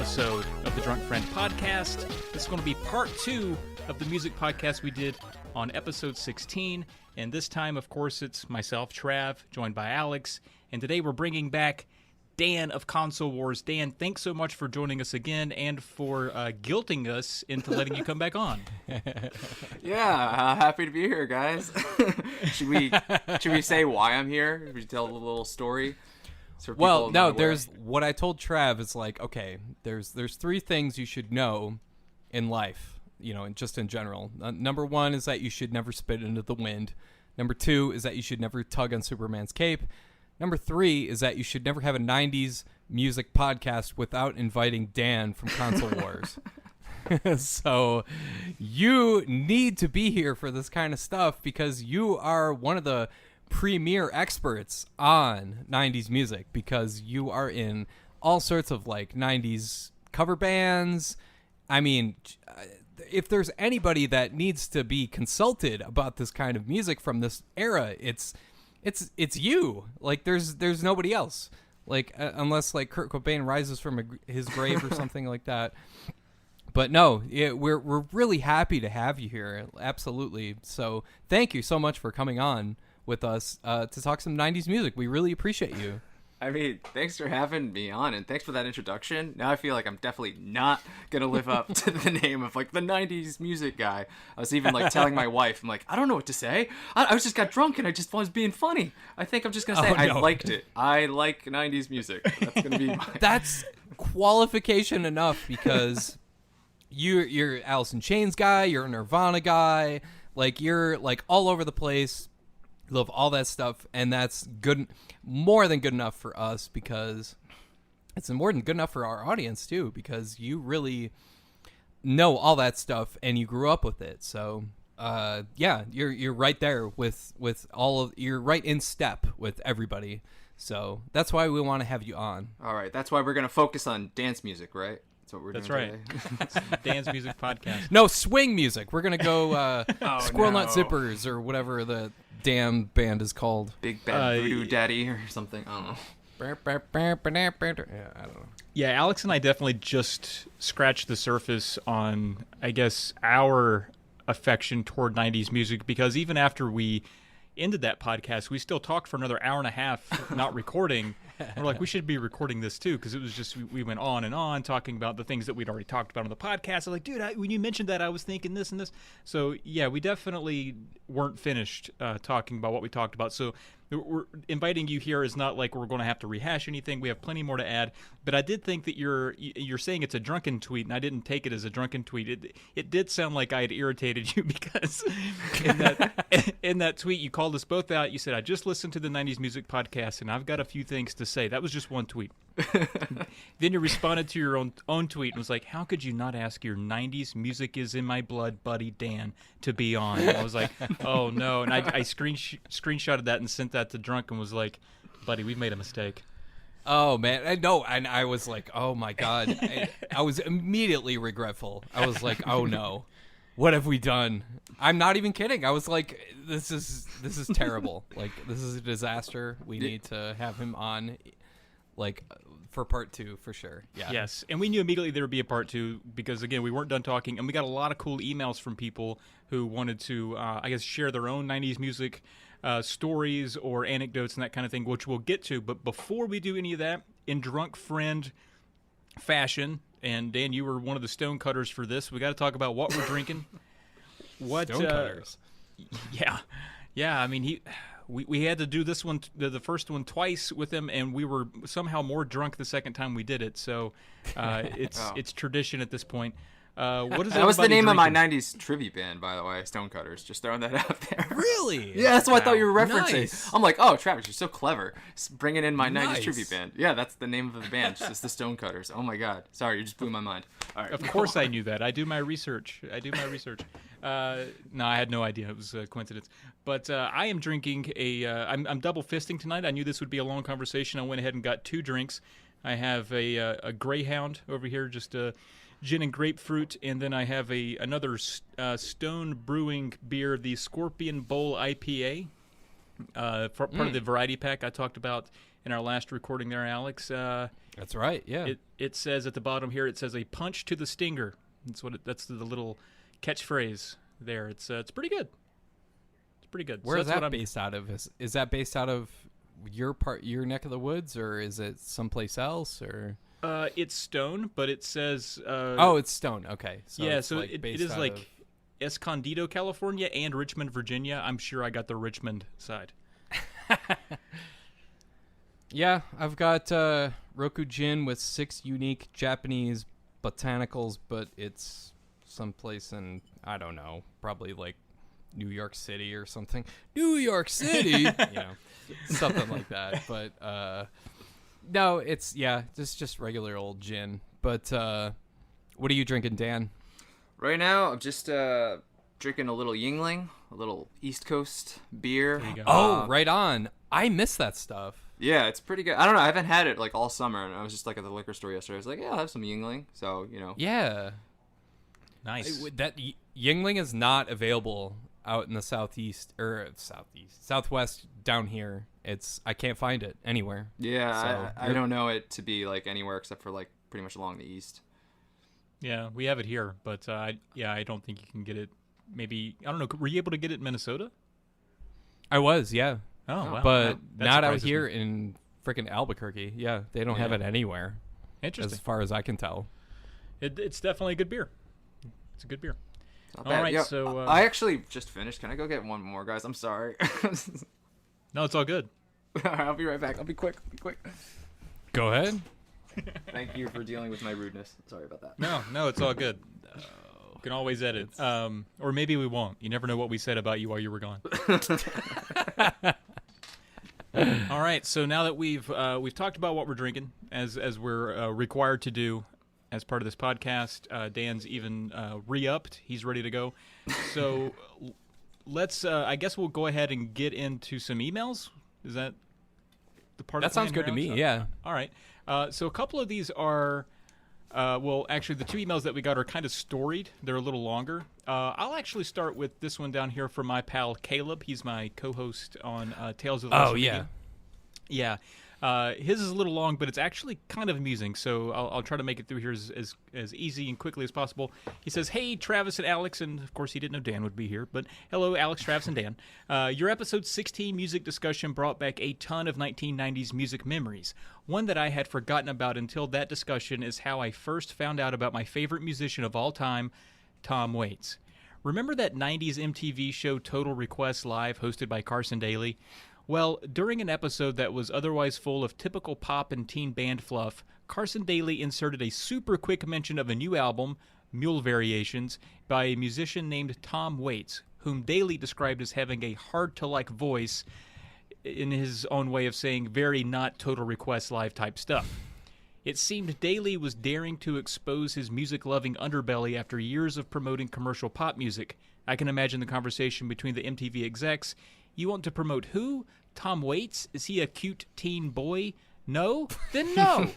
episode of the Drunk Friend podcast. This is going to be part 2 of the music podcast we did on episode 16. And this time, of course, it's myself, Trav, joined by Alex. And today we're bringing back Dan of Console Wars. Dan, thanks so much for joining us again and for guilting us into letting you come back on. Yeah, happy to be here, guys. Should we say why I'm here? Should we tell a little story? So well, no, there's what I told Trav is like, okay, there's 3 things you should know in life, you know, and just in general. Number 1 is that you should never spit into the wind. Number 2 is that you should never tug on Superman's cape. Number 3 is that you should never have a 90s music podcast without inviting Dan from Console Wars. So you need to be here for this kind of stuff because you are one of the premier experts on 90s music because you are in all sorts of like 90s cover bands. I mean, if there's anybody that needs to be consulted about this kind of music from this era, it's you. Like there's nobody else. Like unless like Kurt Cobain rises from his grave or something like that. But no, we're really happy to have you here. Absolutely. So thank you so much for coming on with us to talk some 90s music. We really appreciate you. I mean, thanks for having me on, and thanks for that introduction. Now I feel like I'm definitely not going to live up to the name of, like, the 90s music guy. I was even, like, telling my wife, I'm like, I don't know what to say. I just got drunk, and I just was being funny. I think I'm just going to say I liked it. I like 90s music. That's going to be my... That's qualification enough, because you're Alice in Chains guy, you're a Nirvana guy, like, you're, like, all over the place. Love all that stuff, and that's good, more than good enough for us because it's more than good enough for our audience too because you really know all that stuff and you grew up with it. So yeah, you're right there with all of, you're right in step with everybody. So that's why we want to have you on. All right, that's why we're gonna focus on dance music, right? That's what we're doing right. It's the Dan's Music Podcast. No, swing music. We're going to go Squirrel Nut Zippers or whatever the damn band is called. Big Bad Voodoo Daddy or something. I don't know. Yeah, I don't know. Yeah, Alex and I definitely just scratched the surface on, I guess, our affection toward 90s music because even after we ended that podcast, we still talked for another hour and a half not recording. We're like, we should be recording this too because it was just, we went on and on talking about the things that we'd already talked about on the podcast. I was like, dude, when you mentioned that, I was thinking this and this. So yeah, we definitely weren't finished talking about what we talked about. So we're inviting you here is not like we're going to have to rehash anything. We have plenty more to add. But I did think that you're saying it's a drunken tweet, and I didn't take it as a drunken tweet. It did sound like I had irritated you because in that tweet you called us both out. You said, I just listened to the 90s Music Podcast, and I've got a few things to say. That was just one tweet. Then you responded to your own tweet and was like, how could you not ask your 90s Music is in my blood buddy Dan to be on? And I was like, oh no. And I screenshotted that and sent that to Drunk and was like, buddy, we've made a mistake. Oh man, and I was like, oh my god. I was immediately regretful. I was like, oh no. What have we done? I'm not even kidding. I was like, this is terrible. Like, this is a disaster. We need to have him on, like, for part 2 for sure. Yeah. Yes, and we knew immediately there would be a part 2 because again we weren't done talking, and we got a lot of cool emails from people who wanted to, I guess, share their own 90s music stories or anecdotes and that kind of thing, which we'll get to. But before we do any of that, in Drunk Friend fashion, and Dan, you were one of the stone cutters for this. We got to talk about what we're drinking. Stone cutters. Yeah. I mean, we had to do this one, the first one, twice with him, and we were somehow more drunk the second time we did it. So it's tradition at this point. What is that was the name drinking? of my 90s trivia band, by the way, Stonecutters. Just throwing that out there. Really? Yeah, that's what I thought you were referencing. Nice. I'm like, oh, Travis, you're so clever. Bringing in my 90s Nice. trivia band. Yeah, that's the name of the band. It's just the Stonecutters. Oh my god. Sorry, you just blew my mind. All right. Of course I knew that. I do my research. No, I had no idea. It was a coincidence. But I am drinking I'm double fisting tonight. I knew this would be a long conversation. I went ahead and got 2 drinks. I have a Greyhound over here, just a gin and grapefruit, and then I have another Stone Brewing beer, the Scorpion Bowl IPA, part of the variety pack I talked about in our last recording there, Alex. That's right. Yeah. It says at the bottom here, it says a punch to the stinger. That's the little catchphrase there. It's pretty good. It's pretty good. Where is that's that based out of? Is that based out of your neck of the woods, or is it someplace else, or? It's Stone, but it says. It's Stone. Okay. So yeah, it's so like it based is out like of- Escondido, California, and Richmond, Virginia. I'm sure I got the Richmond side. Yeah, I've got Roku Gin with 6 unique Japanese botanicals, but it's someplace in, I don't know, probably like New York City or something. New York City, something like that. But no, it's just regular old gin. But what are you drinking, Dan? Right now, I'm just drinking a little Yingling, a little East Coast beer. There you go. Oh, right on. I miss that stuff. Yeah, it's pretty good. I don't know. I haven't had it like all summer, and I was just like at the liquor store yesterday. I was like, yeah, I'll have some Yingling. So Yeah. Nice. Yingling is not available out in the southwest down here. I can't find it anywhere. Yeah, So I don't know it to be like anywhere except for like pretty much along the east. Yeah, we have it here, but I don't think you can get it. Maybe I don't know. Were you able to get it in Minnesota? I was, yeah. Oh, wow. But That not out surprises here me. in freaking Albuquerque. Yeah, they don't have Yeah. it anywhere, Interesting. as far as I can tell. It's definitely a good beer. It's a good beer. Not All bad. right, Yo, so, I actually just finished. Can I go get one more, guys? I'm sorry. No, it's all good. All right, I'll be right back. I'll be quick. Go ahead. Thank you for dealing with my rudeness. Sorry about that. No, it's all good. You can always edit. Or maybe we won't. You never know what we said about you while you were gone. All right, so now that we've talked about what we're drinking, as we're required to do as part of this podcast, Dan's even re-upped. He's ready to go. So let's. I guess we'll go ahead and get into some emails. Is that the part? That of the sounds plan good to here, me. Alex? Yeah. All right. So a couple of these are. Well, actually, the 2 emails that we got are kind of storied. They're a little longer. I'll actually start with this one down here from my pal Caleb. He's my co-host on Tales of the Lost yeah. Weekend. Yeah. His is a little long, but it's actually kind of amusing, so I'll try to make it through here as easy and quickly as possible. He says, "Hey, Travis and Alex," and of course he didn't know Dan would be here, but hello, Alex, Travis, and Dan. Your episode 16 music discussion brought back a ton of 1990s music memories. One that I had forgotten about until that discussion is how I first found out about my favorite musician of all time, Tom Waits. Remember that 90s MTV show Total Request Live hosted by Carson Daly? Well, during an episode that was otherwise full of typical pop and teen band fluff, Carson Daly inserted a super quick mention of a new album, Mule Variations, by a musician named Tom Waits, whom Daly described as having a hard-to-like voice, in his own way of saying very not Total Request Live type stuff. It seemed Daly was daring to expose his music-loving underbelly after years of promoting commercial pop music. I can imagine the conversation between the MTV execs. You want to promote who? Tom Waits? Is he a cute teen boy? No? Then no!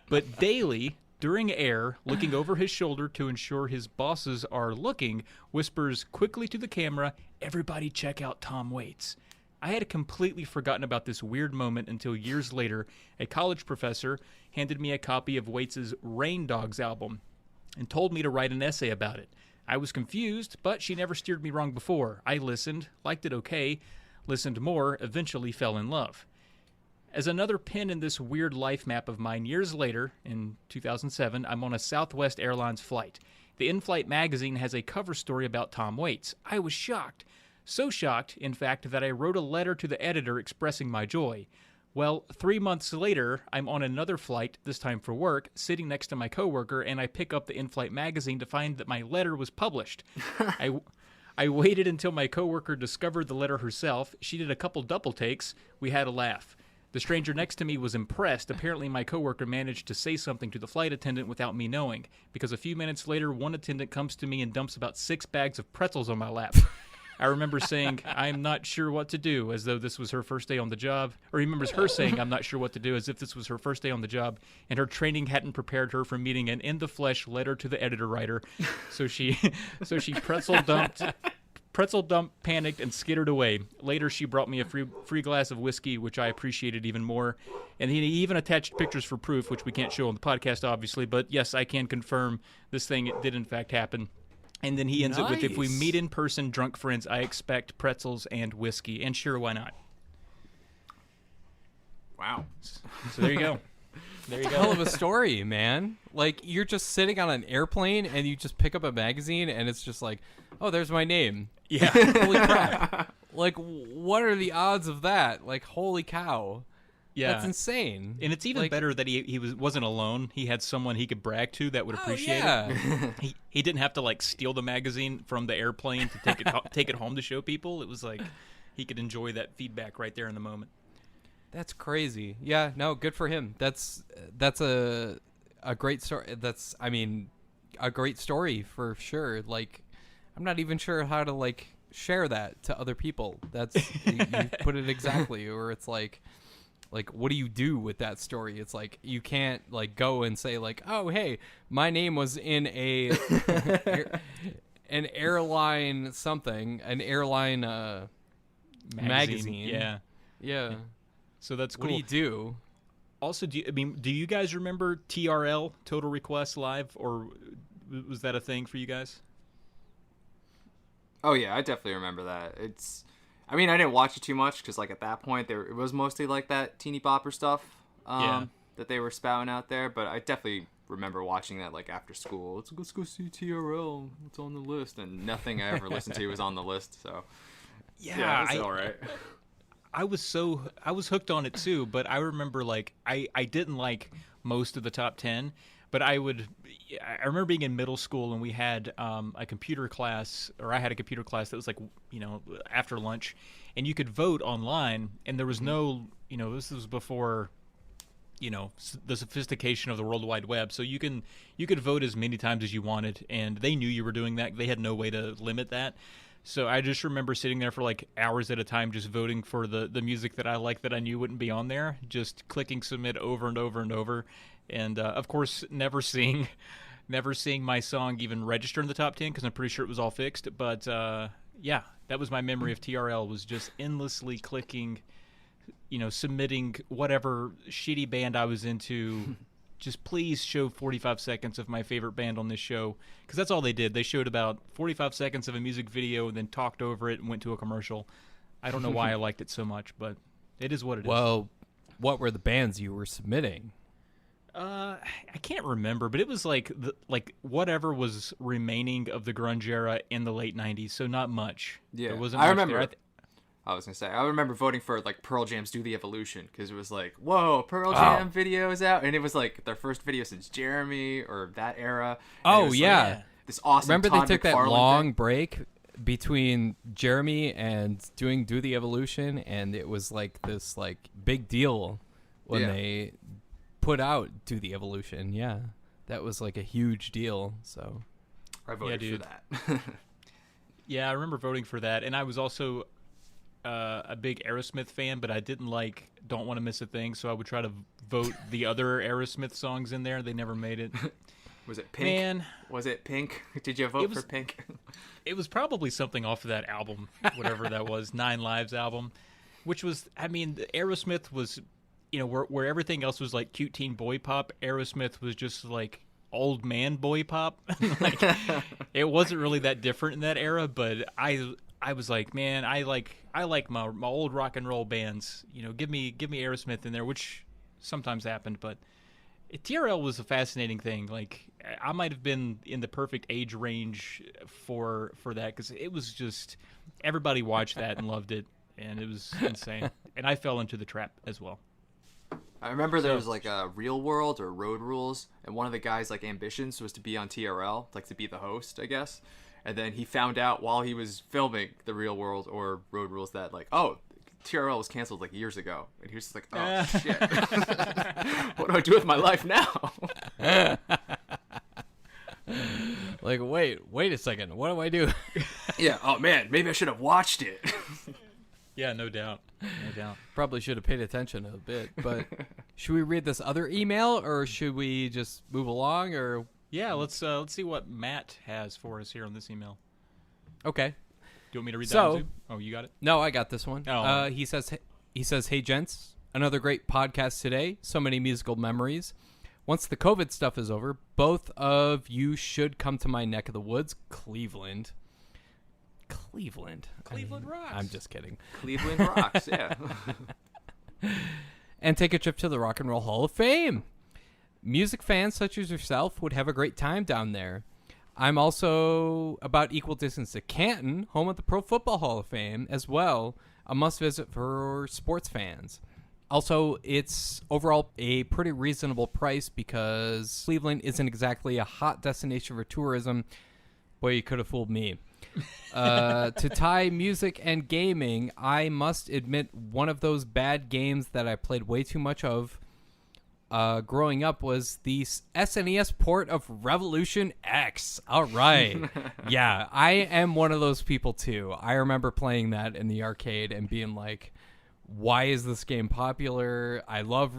But Daly, during air, looking over his shoulder to ensure his bosses are looking, whispers quickly to the camera, "Everybody check out Tom Waits." I had completely forgotten about this weird moment until years later, a college professor handed me a copy of Waits's Rain Dogs album and told me to write an essay about it. I was confused, but she never steered me wrong before. I listened, liked it okay, listened more, eventually fell in love. As another pin in this weird life map of mine, years later, in 2007, I'm on a Southwest Airlines flight. The in-flight magazine has a cover story about Tom Waits. I was shocked. So shocked, in fact, that I wrote a letter to the editor expressing my joy. Well, 3 months later, I'm on another flight, this time for work, sitting next to my coworker, and I pick up the in-flight magazine to find that my letter was published. I waited until my coworker discovered the letter herself. She did a couple double takes. We had a laugh. The stranger next to me was impressed. Apparently, my coworker managed to say something to the flight attendant without me knowing, because a few minutes later, one attendant comes to me and dumps about 6 bags of pretzels on my lap. I remember saying, "I'm not sure what to do," as though this was her first day on the job. Or he remembers her saying, "I'm not sure what to do," as if this was her first day on the job, and her training hadn't prepared her for meeting an in-the-flesh letter to the editor writer. So she pretzel Pretzel Dump panicked and skittered away. Later, she brought me a free glass of whiskey, which I appreciated even more. And he even attached pictures for proof, which we can't show on the podcast, obviously. But yes, I can confirm this thing did in fact happen. And then he ends it with, if we Nice. meet in person, drunk friends, I expect pretzels and whiskey. And sure, why not? Wow. So there you go. There you Hell go. of a story, man. Like, you're just sitting on an airplane and you just pick up a magazine and it's just like, oh, there's my name. Yeah. Holy crap. Like, what are the odds of that? Like, holy cow. Yeah. That's insane. And it's even Like- better that he wasn't alone. He had someone he could brag to that would appreciate yeah. it. He didn't have to like steal the magazine from the airplane to take it home to show people. It was like he could enjoy that feedback right there in the moment. That's crazy. Yeah, no, good for him. That's a great story. That's, I mean, a great story for sure. Like, I'm not even sure how to like share that to other people. That's you put it exactly. Or it's like what do you do with that story? It's like you can't like go and say like, oh hey, my name was in an airline something, an airline magazine. Yeah. Yeah. So that's cool. What do you do? Also, do you guys remember TRL, Total Request Live, or was that a thing for you guys? Oh yeah, I definitely remember that. I mean, I didn't watch it too much because like at that point it was mostly like that teeny bopper stuff that they were spouting out there. But I definitely remember watching that like after school. Let's go see TRL. It's on the list, and nothing I ever listened to was on the list. So yeah, it's all right. I was hooked on it too, but I remember like I didn't like most of the top 10, but I remember being in middle school and we had a computer class, or I had a computer class that was like, after lunch, and you could vote online, and there was no, this was before, the sophistication of the World Wide Web, so you could vote as many times as you wanted, and they knew you were doing that. They had no way to limit that. So I just remember sitting there for like hours at a time just voting for the music that I liked that I knew wouldn't be on there, just clicking submit over and over and over. And of course, never seeing my song even register in the top 10 because I'm pretty sure it was all fixed. But yeah, that was my memory of TRL, was just endlessly clicking, submitting whatever shitty band I was into. Just please show 45 seconds of my favorite band on this show, because that's all they did. They showed about 45 seconds of a music video and then talked over it and went to a commercial. I don't know why I liked it so much, but it is what it is. Well, what were the bands you were submitting? I can't remember, but it was like whatever was remaining of the grunge era in the late 90s, so not much. Yeah, there wasn't I much remember. there. I was gonna say, I remember voting for like Pearl Jam's "Do the Evolution" because it was like, whoa, Pearl Jam video is out, and it was like their first video since Jeremy or that era. And it Oh was, like, yeah, this awesome. remember Todd they took that McFarlane long thing? break between Jeremy and doing "Do the Evolution," and it was like this like big deal when Yeah. they put out "Do the Evolution." Yeah, that was like a huge deal. So I voted dude. for that. Yeah, I remember voting for that, and I was also a big Aerosmith fan, but I didn't like "Don't Want to Miss a Thing," so I would try to vote the other Aerosmith songs in there. They never made it. Was it Pink? Man, Was it Pink? Did you vote was- for Pink? it was probably something off of that album, whatever that was, 9 Lives album, which was, I mean, the Aerosmith was, where everything else was like cute teen boy pop, Aerosmith was just like old man boy pop. Like, it wasn't really that different in that era, but I was like, man, I like my old rock and roll bands. Give me Aerosmith in there, which sometimes happened, but TRL was a fascinating thing. Like, I might have been in the perfect age range for that, because it was just, everybody watched that and loved it, and it was insane. And I fell into the trap as well. I remember there was like a Real World or Road Rules, and one of the guys' like ambitions was to be on TRL, like to be the host, I guess. And then he found out while he was filming the Real World or Road Rules that like, oh, TRL was canceled like years ago, and he was just like, oh shit, what do I do with my life now? like, wait a second, what do I do? Yeah. Oh man, maybe I should have watched it. Yeah, no doubt. Probably should have paid attention a bit, but should we read this other email or should we just move along? Or Yeah, let's see what Matt has for us here on this email. okay, you want me to read that So- one too? Oh, you got it? No, I got this one. Oh, all right. He says, "Hey gents, another great podcast today. So many musical memories. Once the COVID stuff is over, both of you should come to my neck of the woods, Cleveland." Cleveland rocks. I'm just kidding. Cleveland rocks, yeah. And take a trip to the Rock and Roll Hall of Fame. Music fans such as yourself would have a great time down there. I'm also about equal distance to Canton, home of the Pro Football Hall of Fame, as well. A must visit for sports fans. Also, it's overall a pretty reasonable price because Cleveland isn't exactly a hot destination for tourism. Boy, you could have fooled me. To tie music and gaming, I must admit one of those bad games that I played way too much of growing up was the SNES port of Revolution X. All right. Yeah, I am one of those people too. I remember playing that in the arcade and being like, why is this game popular? I love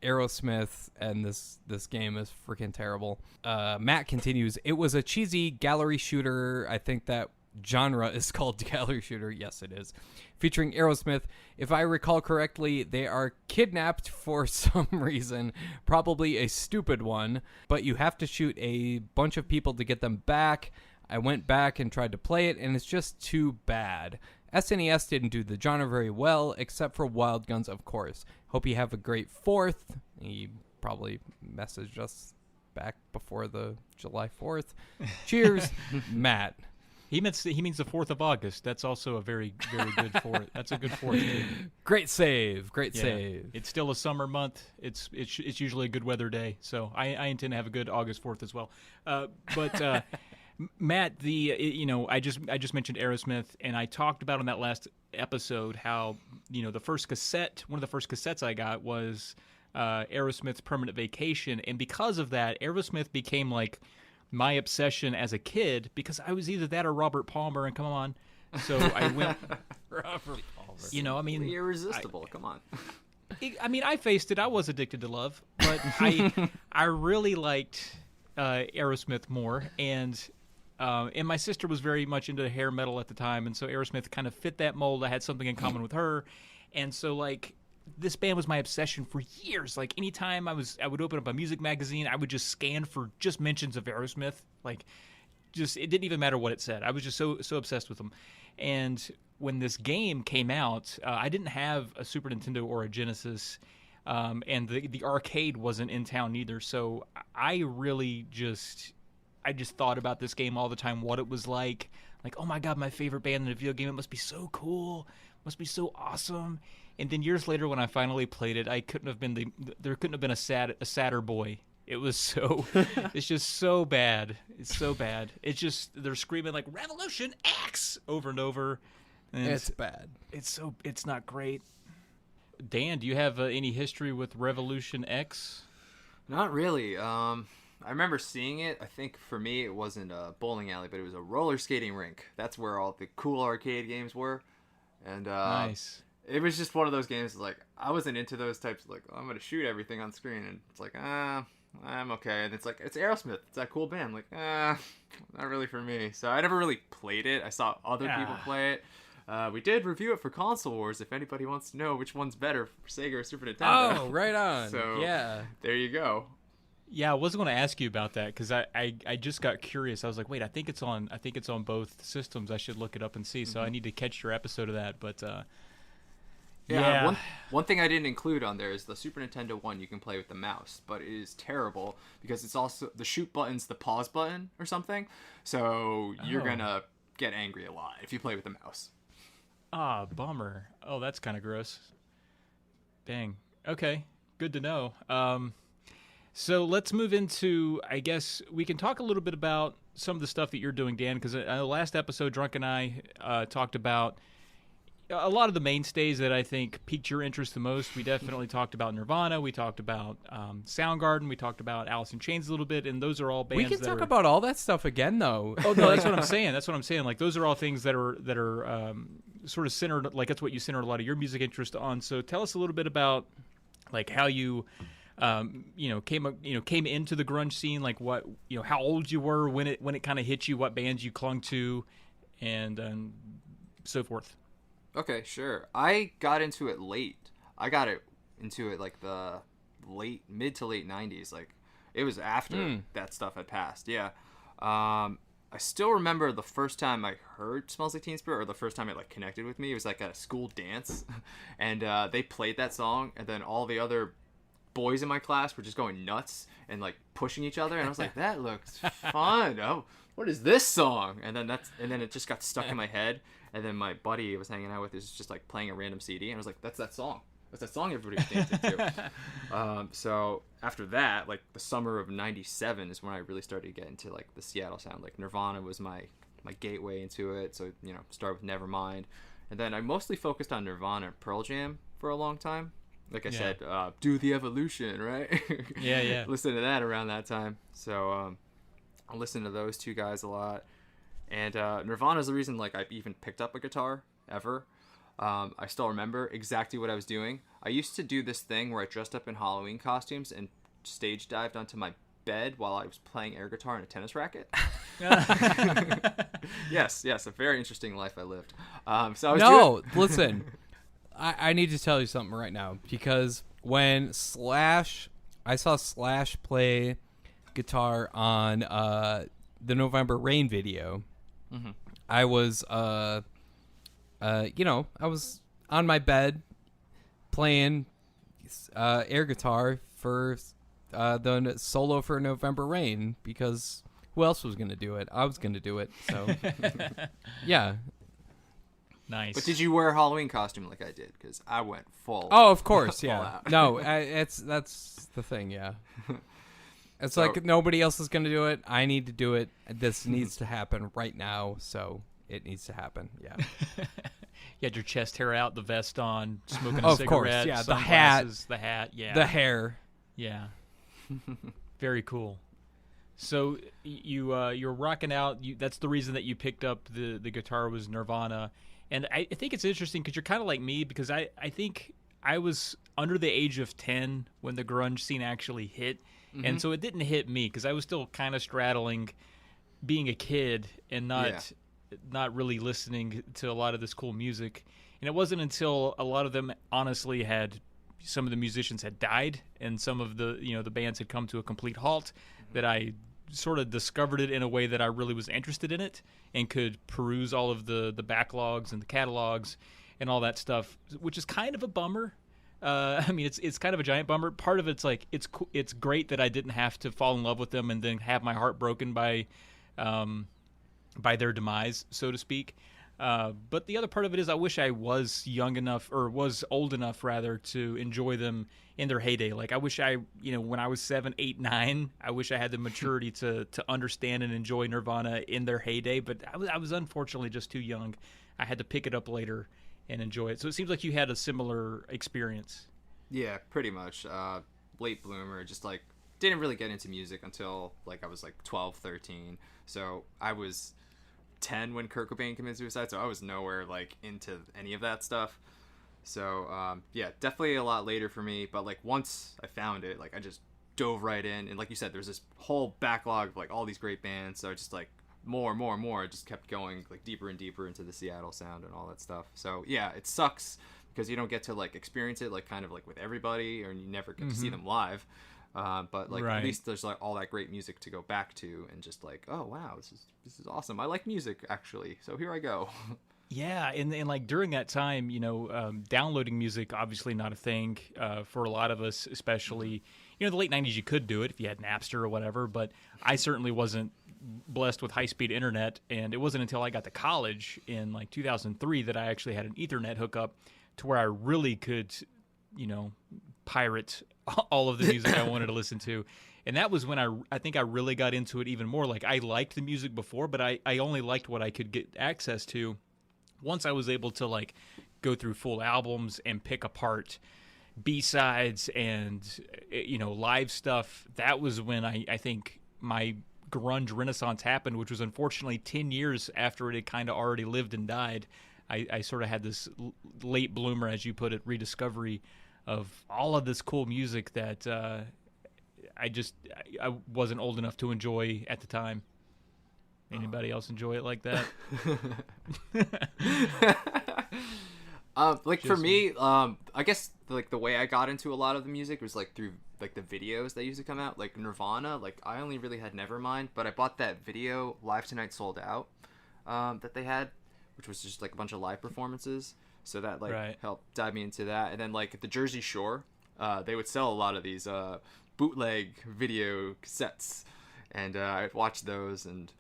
Aerosmith, and this game is freaking terrible. Matt continues, it was a cheesy gallery shooter. I think that genre is called gallery shooter. Yes, it is. Featuring Aerosmith. If I recall correctly, they are kidnapped for some reason, probably a stupid one, but you have to shoot a bunch of people to get them back. I went back and tried to play it, and it's just too bad. SNES didn't do the genre very well, except for Wild Guns, of course. Hope you have a great 4th. He probably messaged us back before the July 4th. Cheers, Matt. He means the 4th of August. That's also a very, very good 4th. That's a good 4th. Too. Great save. Great Yeah. save. It's still a summer month. It's usually a good weather day. So I intend to have a good August 4th as well. But Matt, I just mentioned Aerosmith, and I talked about on that last episode how one of the first cassettes I got was Aerosmith's Permanent Vacation, and because of that, Aerosmith became like my obsession as a kid because I was either that or Robert Palmer, and come on, so I went. Robert Palmer. Irresistible. Come on. I faced it. I was addicted to love, but I really liked Aerosmith more, and my sister was very much into hair metal at the time, and so Aerosmith kind of fit that mold. I had something in common with her, and so like this band was my obsession for years. Like anytime I would open up a music magazine, I would just scan for just mentions of Aerosmith. Like, just it didn't even matter what it said. I was just so obsessed with them. And when this game came out, I didn't have a Super Nintendo or a Genesis, and the arcade wasn't in town either. So I just thought about this game all the time, what it was like. Like, oh my God, my favorite band in a video game. It must be so cool. It must be so awesome. And then years later, when I finally played it, there couldn't have been a sadder boy. It was so, it's just so bad. It's so bad. It's just, they're screaming like Revolution X over and over. And It's bad. it's not great. Dan, do you have any history with Revolution X? Not really. I remember seeing it. I think for me it wasn't a bowling alley, but it was a roller skating rink. That's where all the cool arcade games were. And Nice. it was just one of those games like I wasn't into those types of like, oh, I'm gonna shoot everything on screen, and it's like, I'm okay. And it's like, it's Aerosmith. It's that cool band. I'm like, not really for me. So I never really played it. I saw other people play it. We did review it for Console Wars, if anybody wants to know which one's better, for Sega or Super Nintendo. Oh, right on. So, yeah. there you go. Yeah, I was going to ask you about that because I just got curious. I was like, wait, I think it's on both systems. I should look it up and see. So I need to catch your episode of that. But yeah. One thing I didn't include on there is the Super Nintendo one you can play with the mouse, but it is terrible because it's also the shoot button's the pause button or something. So you're gonna get angry a lot if you play with the mouse. Ah, bummer. Oh, that's kind of gross. Dang. Okay, good to know. So let's move into, I guess we can talk a little bit about some of the stuff that you're doing, Dan, because the last episode, Drunk and I talked about a lot of the mainstays that I think piqued your interest the most. We definitely talked about Nirvana. We talked about Soundgarden. We talked about Alice in Chains a little bit, and those are all bands We can talk about all that stuff again, though. Oh no, that's what I'm saying. That's what I'm saying. Like those are all things that are sort of centered. Like that's what you center a lot of your music interest on. So tell us a little bit about like how you came into the grunge scene. Like what how old you were when it kind of hit you. What bands you clung to, and so forth. Okay, sure. I got into it late. I got into it like the mid to late 90s. Like it was after that stuff had passed. Yeah. I still remember the first time I heard "Smells Like Teen Spirit," or the first time it like connected with me. It was like at a school dance, and they played that song, and then all the other boys in my class were just going nuts and like pushing each other, and I was like, "That looks fun. Oh, what is this song?" And then it just got stuck in my head. And then my buddy I was hanging out with was just like playing a random CD, and I was like, "That's that song. That's that song everybody was dancing to." So after that, like the summer of '97 is when I really started to get into like the Seattle sound. Like Nirvana was my gateway into it. So start with Nevermind, and then I mostly focused on Nirvana and Pearl Jam for a long time. Like I said, Do the Evolution, right? Yeah. Listen to that around that time. So I listened to those two guys a lot. And Nirvana is the reason like I even picked up a guitar ever. I still remember exactly what I was doing. I used to do this thing where I dressed up in Halloween costumes and stage dived onto my bed while I was playing air guitar on a tennis racket. Yes, a very interesting life I lived. So I was Listen, I need to tell you something right now, because when I saw Slash play guitar on the November Rain video. Mm-hmm. I was, I was on my bed playing air guitar for the solo for November Rain, because who else was going to do it? I was going to do it. So, yeah. Nice. But did you wear a Halloween costume like I did? Because I went full. Oh, of course, full yeah. out. No, that's the thing, yeah. It's like nobody else is going to do it. I need to do it. This needs to happen right now, so it needs to happen. Yeah. You had your chest hair out, the vest on, smoking Oh, a of course, cigarette, yeah, sunglasses, the hat, yeah. The hair. Yeah. Very cool. So you're rocking out. That's the reason that you picked up the guitar was Nirvana. And I think it's interesting because you're kind of like me, because I think I was under the age of 10 when the grunge scene actually hit. Mm-hmm. And so it didn't hit me because I was still kind of straddling being a kid and not really listening to a lot of this cool music. And it wasn't until a lot of them honestly some of the musicians had died and some of the the bands had come to a complete halt, that I sort of discovered it in a way that I really was interested in it and could peruse all of the backlogs and the catalogs and all that stuff, which is kind of a bummer. I mean, it's kind of a giant bummer. Part of it's like it's great that I didn't have to fall in love with them and then have my heart broken by their demise, so to speak. But the other part of it is I wish I was young enough, or was old enough rather, to enjoy them in their heyday. Like I wish when I was 7, 8, 9, I wish I had the maturity to understand and enjoy Nirvana in their heyday. But I was unfortunately just too young. I had to pick it up later and enjoy it. So it seems like you had a similar experience. Yeah, pretty much. Late bloomer, just like didn't really get into music until like I was like 12, 13. So I was 10 when Kurt Cobain committed suicide, so I was nowhere like into any of that stuff. So yeah, definitely a lot later for me. But like once I found it, like I just dove right in, and like you said, there's this whole backlog of like all these great bands. So I just like more. I just kept going like deeper and deeper into the Seattle sound and all that stuff. So yeah, it sucks because you don't get to like experience it like kind of like with everybody, or you never get to see them live. But like at least there's like all that great music to go back to, and just like, oh wow, this is awesome. I like music actually, so here I go. Yeah, and like during that time, downloading music obviously not a thing for a lot of us, especially the late 90s. You could do it if you had Napster or whatever, but I certainly wasn't blessed with high-speed internet, and it wasn't until I got to college in like 2003 that I actually had an Ethernet hookup to where I really could, pirate all of the music I wanted to listen to. And that was when I think I really got into it even more. Like I liked the music before, but I only liked what I could get access to. Once I was able to like go through full albums and pick apart B-sides and live stuff, that was when I think my grunge renaissance happened, which was unfortunately 10 years after it had kind of already lived and died. I sort of had this late bloomer, as you put it, rediscovery of all of this cool music that I wasn't old enough to enjoy at the time. Anybody else enjoy it like that? For me, I guess like the way I got into a lot of the music was like through like the videos that used to come out, like Nirvana. Like I only really had Nevermind, but I bought that video Live Tonight Sold Out that they had, which was just like a bunch of live performances. So that like helped dive me into that. And then like at the Jersey Shore, they would sell a lot of these bootleg video cassettes, and I'd watch those and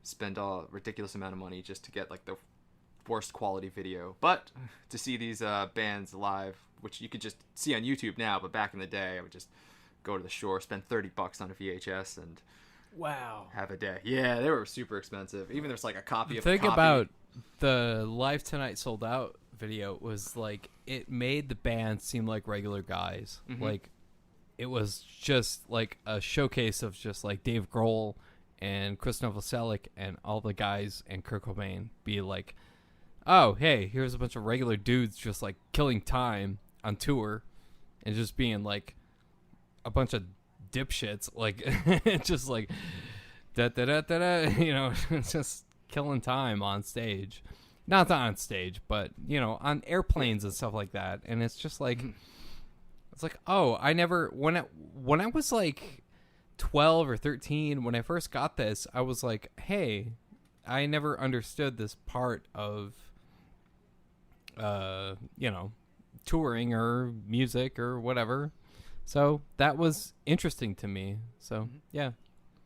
spend a ridiculous amount of money just to get like the worst quality video. But to see these bands live, which you could just see on YouTube now, but back in the day, I would just go to the Shore, spend $30 on a VHS, and have a day. Yeah, they were super expensive. Even there's like a copy the of a thing copy. about the Live Tonight Sold Out video was like it made the band seem like regular guys. Like it was just like a showcase of just like Dave Grohl and Chris Novoselic and all the guys and Kurt Cobain be like, oh, hey, here's a bunch of regular dudes just like killing time on tour and just being like a bunch of dipshits, like just like da da da da da, you know, just killing time on stage. Not on stage, but you know, on airplanes and stuff like that. And it's just like it's like, oh, I never when I was like 12 or 13 when I first got this, I was like, hey, I never understood this part of you know, touring or music or whatever. So that was interesting to me. So yeah,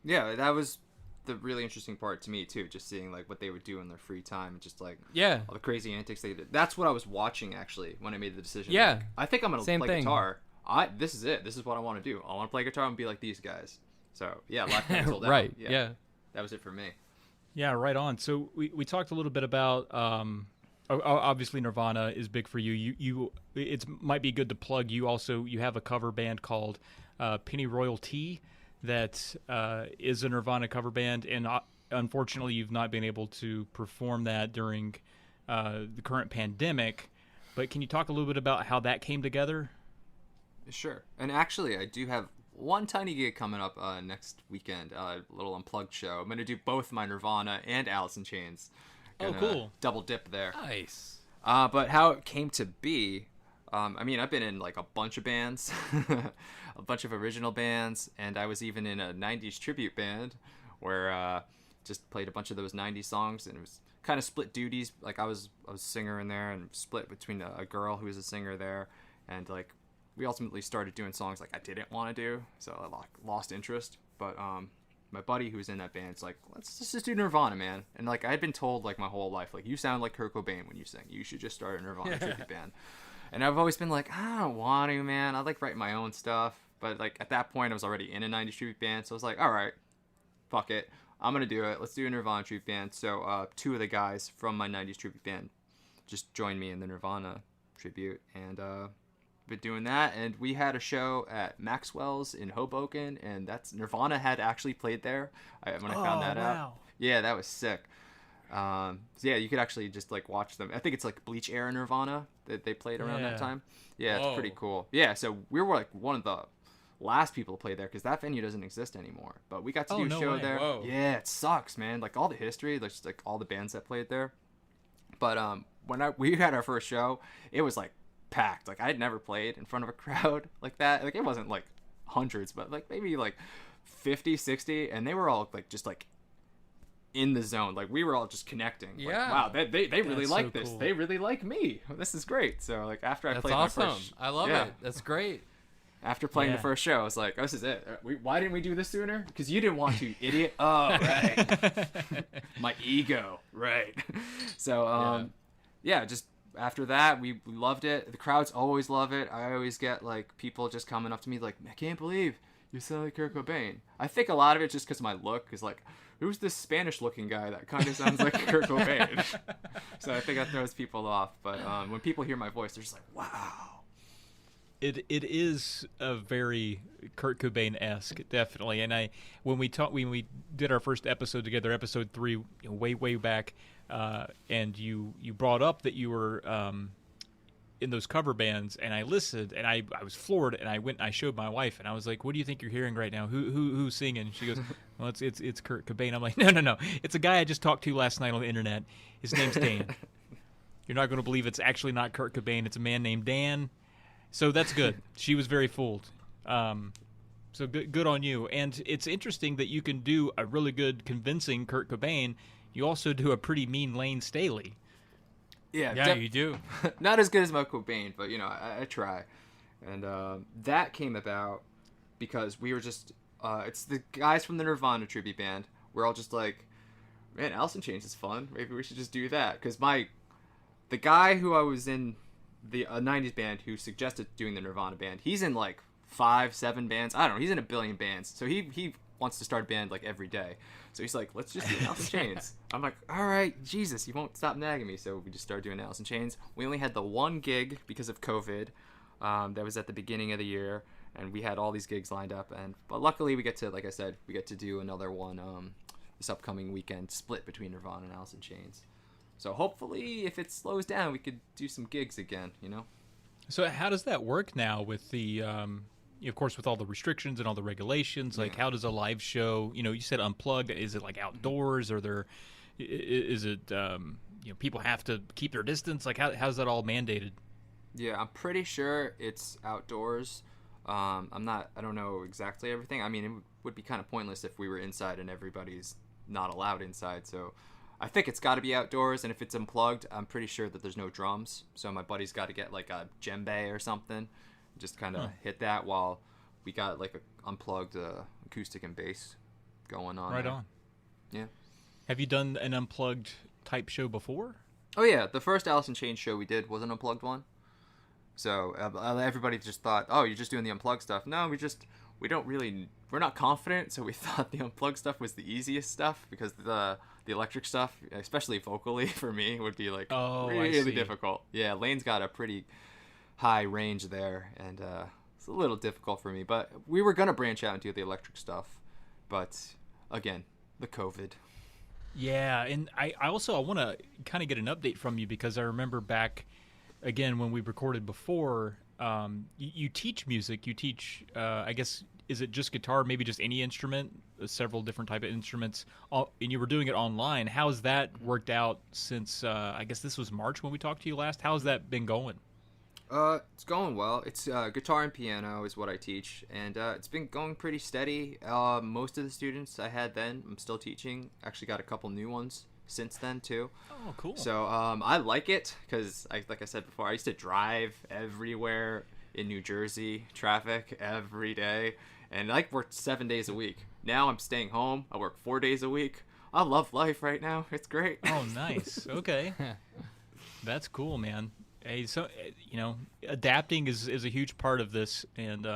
that was the really interesting part to me too, just seeing like what they would do in their free time, just like all the crazy antics they did. That's what I was watching actually when I made the decision. Yeah, like, I think I'm gonna play guitar. This is it. This is what I want to do. I want to play guitar and be like these guys. So yeah, Live Tonight Sold Out. Right. Yeah, that was it for me. Yeah, right on. So we talked a little bit about obviously Nirvana is big for you. You it might be good to plug. You have a cover band called Penny Royal Tea that is a Nirvana cover band, and unfortunately you've not been able to perform that during the current pandemic. But can you talk a little bit about how that came together? Sure. And actually, I do have one tiny gig coming up next weekend, a little unplugged show. I'm going to do both my Nirvana and Alice in Chains. Oh, cool. Double dip there. Nice. But how it came to be, I mean, I've been in like a bunch of bands, a bunch of original bands, and I was even in a 90s tribute band where just played a bunch of those 90s songs, and it was kind of split duties. Like I was a singer in there and split between a girl who was a singer there, and like we ultimately started doing songs like I didn't want to do, so I lost interest. But my buddy who was in that band's like, let's just do Nirvana, man. And like I had been told like my whole life, like you sound like Kurt Cobain when you sing. You should just start a Nirvana tribute band. And I've always been like, I don't want to, man. I like writing my own stuff. But like at that point, I was already in a 90s tribute band, so I was like, all right, fuck it, I'm gonna do it. Let's do a Nirvana tribute band. So two of the guys from my 90s tribute band just joined me in the Nirvana tribute, and been doing that. And we had a show at Maxwell's in Hoboken, and that's Nirvana had actually played there when I found that out. Yeah, that was sick. So yeah, you could actually just like watch them. I think it's like Bleach era Nirvana that they played around that time. Yeah, it's pretty cool. Yeah, so we were like one of the last people to play there because that venue doesn't exist anymore. But we got to do a show there. Whoa. Yeah, it sucks, man. Like all the history, just like all the bands that played there. But when we had our first show, it was like packed. Like I had never played in front of a crowd like that. Like it wasn't like hundreds, but like maybe like 50, 60, and they were all like just like in the zone. Like we were all just connecting. Yeah. Like, wow, they really like so this. cool. They really like me. This is great. So like after I That's played awesome. my first, I love it. That's great. After playing the first show, I was like, oh, this is it. Why didn't we do this sooner? Because you didn't want to, idiot. Oh, right. My ego. Right. So, yeah, just after that, we loved it. The crowds always love it. I always get, like, people just coming up to me like, I can't believe you sound like Kurt Cobain. I think a lot of it just because my look is like, who's this Spanish-looking guy that kind of sounds like Kurt Cobain? So I think that throws people off. But when people hear my voice, they're just like, wow. It is a very Kurt Cobain-esque, definitely. And when we did our first episode together, episode 3, way back, and you brought up that you were in those cover bands, and I listened, and I was floored, and I went and I showed my wife, and I was like, "What do you think you're hearing right now? Who's singing?" And she goes, "Well, it's Kurt Cobain." I'm like, "No, it's a guy I just talked to last night on the internet. His name's Dan. You're not going to believe it's actually not Kurt Cobain. It's a man named Dan." So that's good. She was very fooled. So good on you. And it's interesting that you can do a really good convincing Kurt Cobain. You also do a pretty mean Lane Staley. Yeah, you do. Not as good as my Cobain, but I try. And that came about because we were just it's the guys from the Nirvana tribute band. We're all just like, man, Alice in Chains is fun. Maybe we should just do that. Because the guy who I was in the 90s band who suggested doing the Nirvana band, he's in like 5-7 bands. I don't know. He's in a billion bands. So he wants to start a band like every day. So he's like, let's just do Alice in Chains. I'm like, all right, Jesus, you won't stop nagging me. So we just started doing Alice in Chains. We only had the one gig because of COVID. That was at the beginning of the year, and we had all these gigs lined up. But luckily, we get to do another one this upcoming weekend, split between Nirvana and Alice in Chains. So hopefully, if it slows down, we could do some gigs again. So how does that work now with the, of course, with all the restrictions and all the regulations? Like, how does a live show? You said unplugged. Is it like outdoors, or is it people have to keep their distance? Like, how's that all mandated? Yeah, I'm pretty sure it's outdoors. I don't know exactly everything. I mean, it would be kind of pointless if we were inside and everybody's not allowed inside. So I think it's got to be outdoors. And if it's unplugged, I'm pretty sure that there's no drums. So my buddy's got to get like a djembe or something, just kind of hit that while we got like a unplugged acoustic and bass going on. Right there. on. Yeah. Have you done an unplugged type show before? Oh yeah, the first Alice in Chains show we did was an unplugged one. So everybody just thought, oh, you're just doing the unplugged stuff. No, we're not confident, so we thought the unplugged stuff was the easiest stuff because the electric stuff, especially vocally for me, would be like really difficult. Yeah, Lane's got a pretty high range there, and it's a little difficult for me. But we were gonna branch out and do the electric stuff, but again, the COVID. Yeah, and I also want to kind of get an update from you because I remember back, again, when we recorded before, you teach music. You teach, I guess, is it just guitar, maybe just any instrument, several different type of instruments, and you were doing it online. How's that worked out since, I guess this was March when we talked to you last? How's that been going? It's going well. It's guitar and piano is what I teach, and it's been going pretty steady. Most of the students I had then, I'm still teaching. Actually got a couple new ones since then too. Oh, cool. So I like it because, like I said before, I used to drive everywhere in New Jersey, traffic every day, and I worked 7 days a week. Now I'm staying home. I work 4 days a week. I love life right now. It's great. Oh, nice. Okay. That's cool, man. Hey, so adapting is a huge part of this, and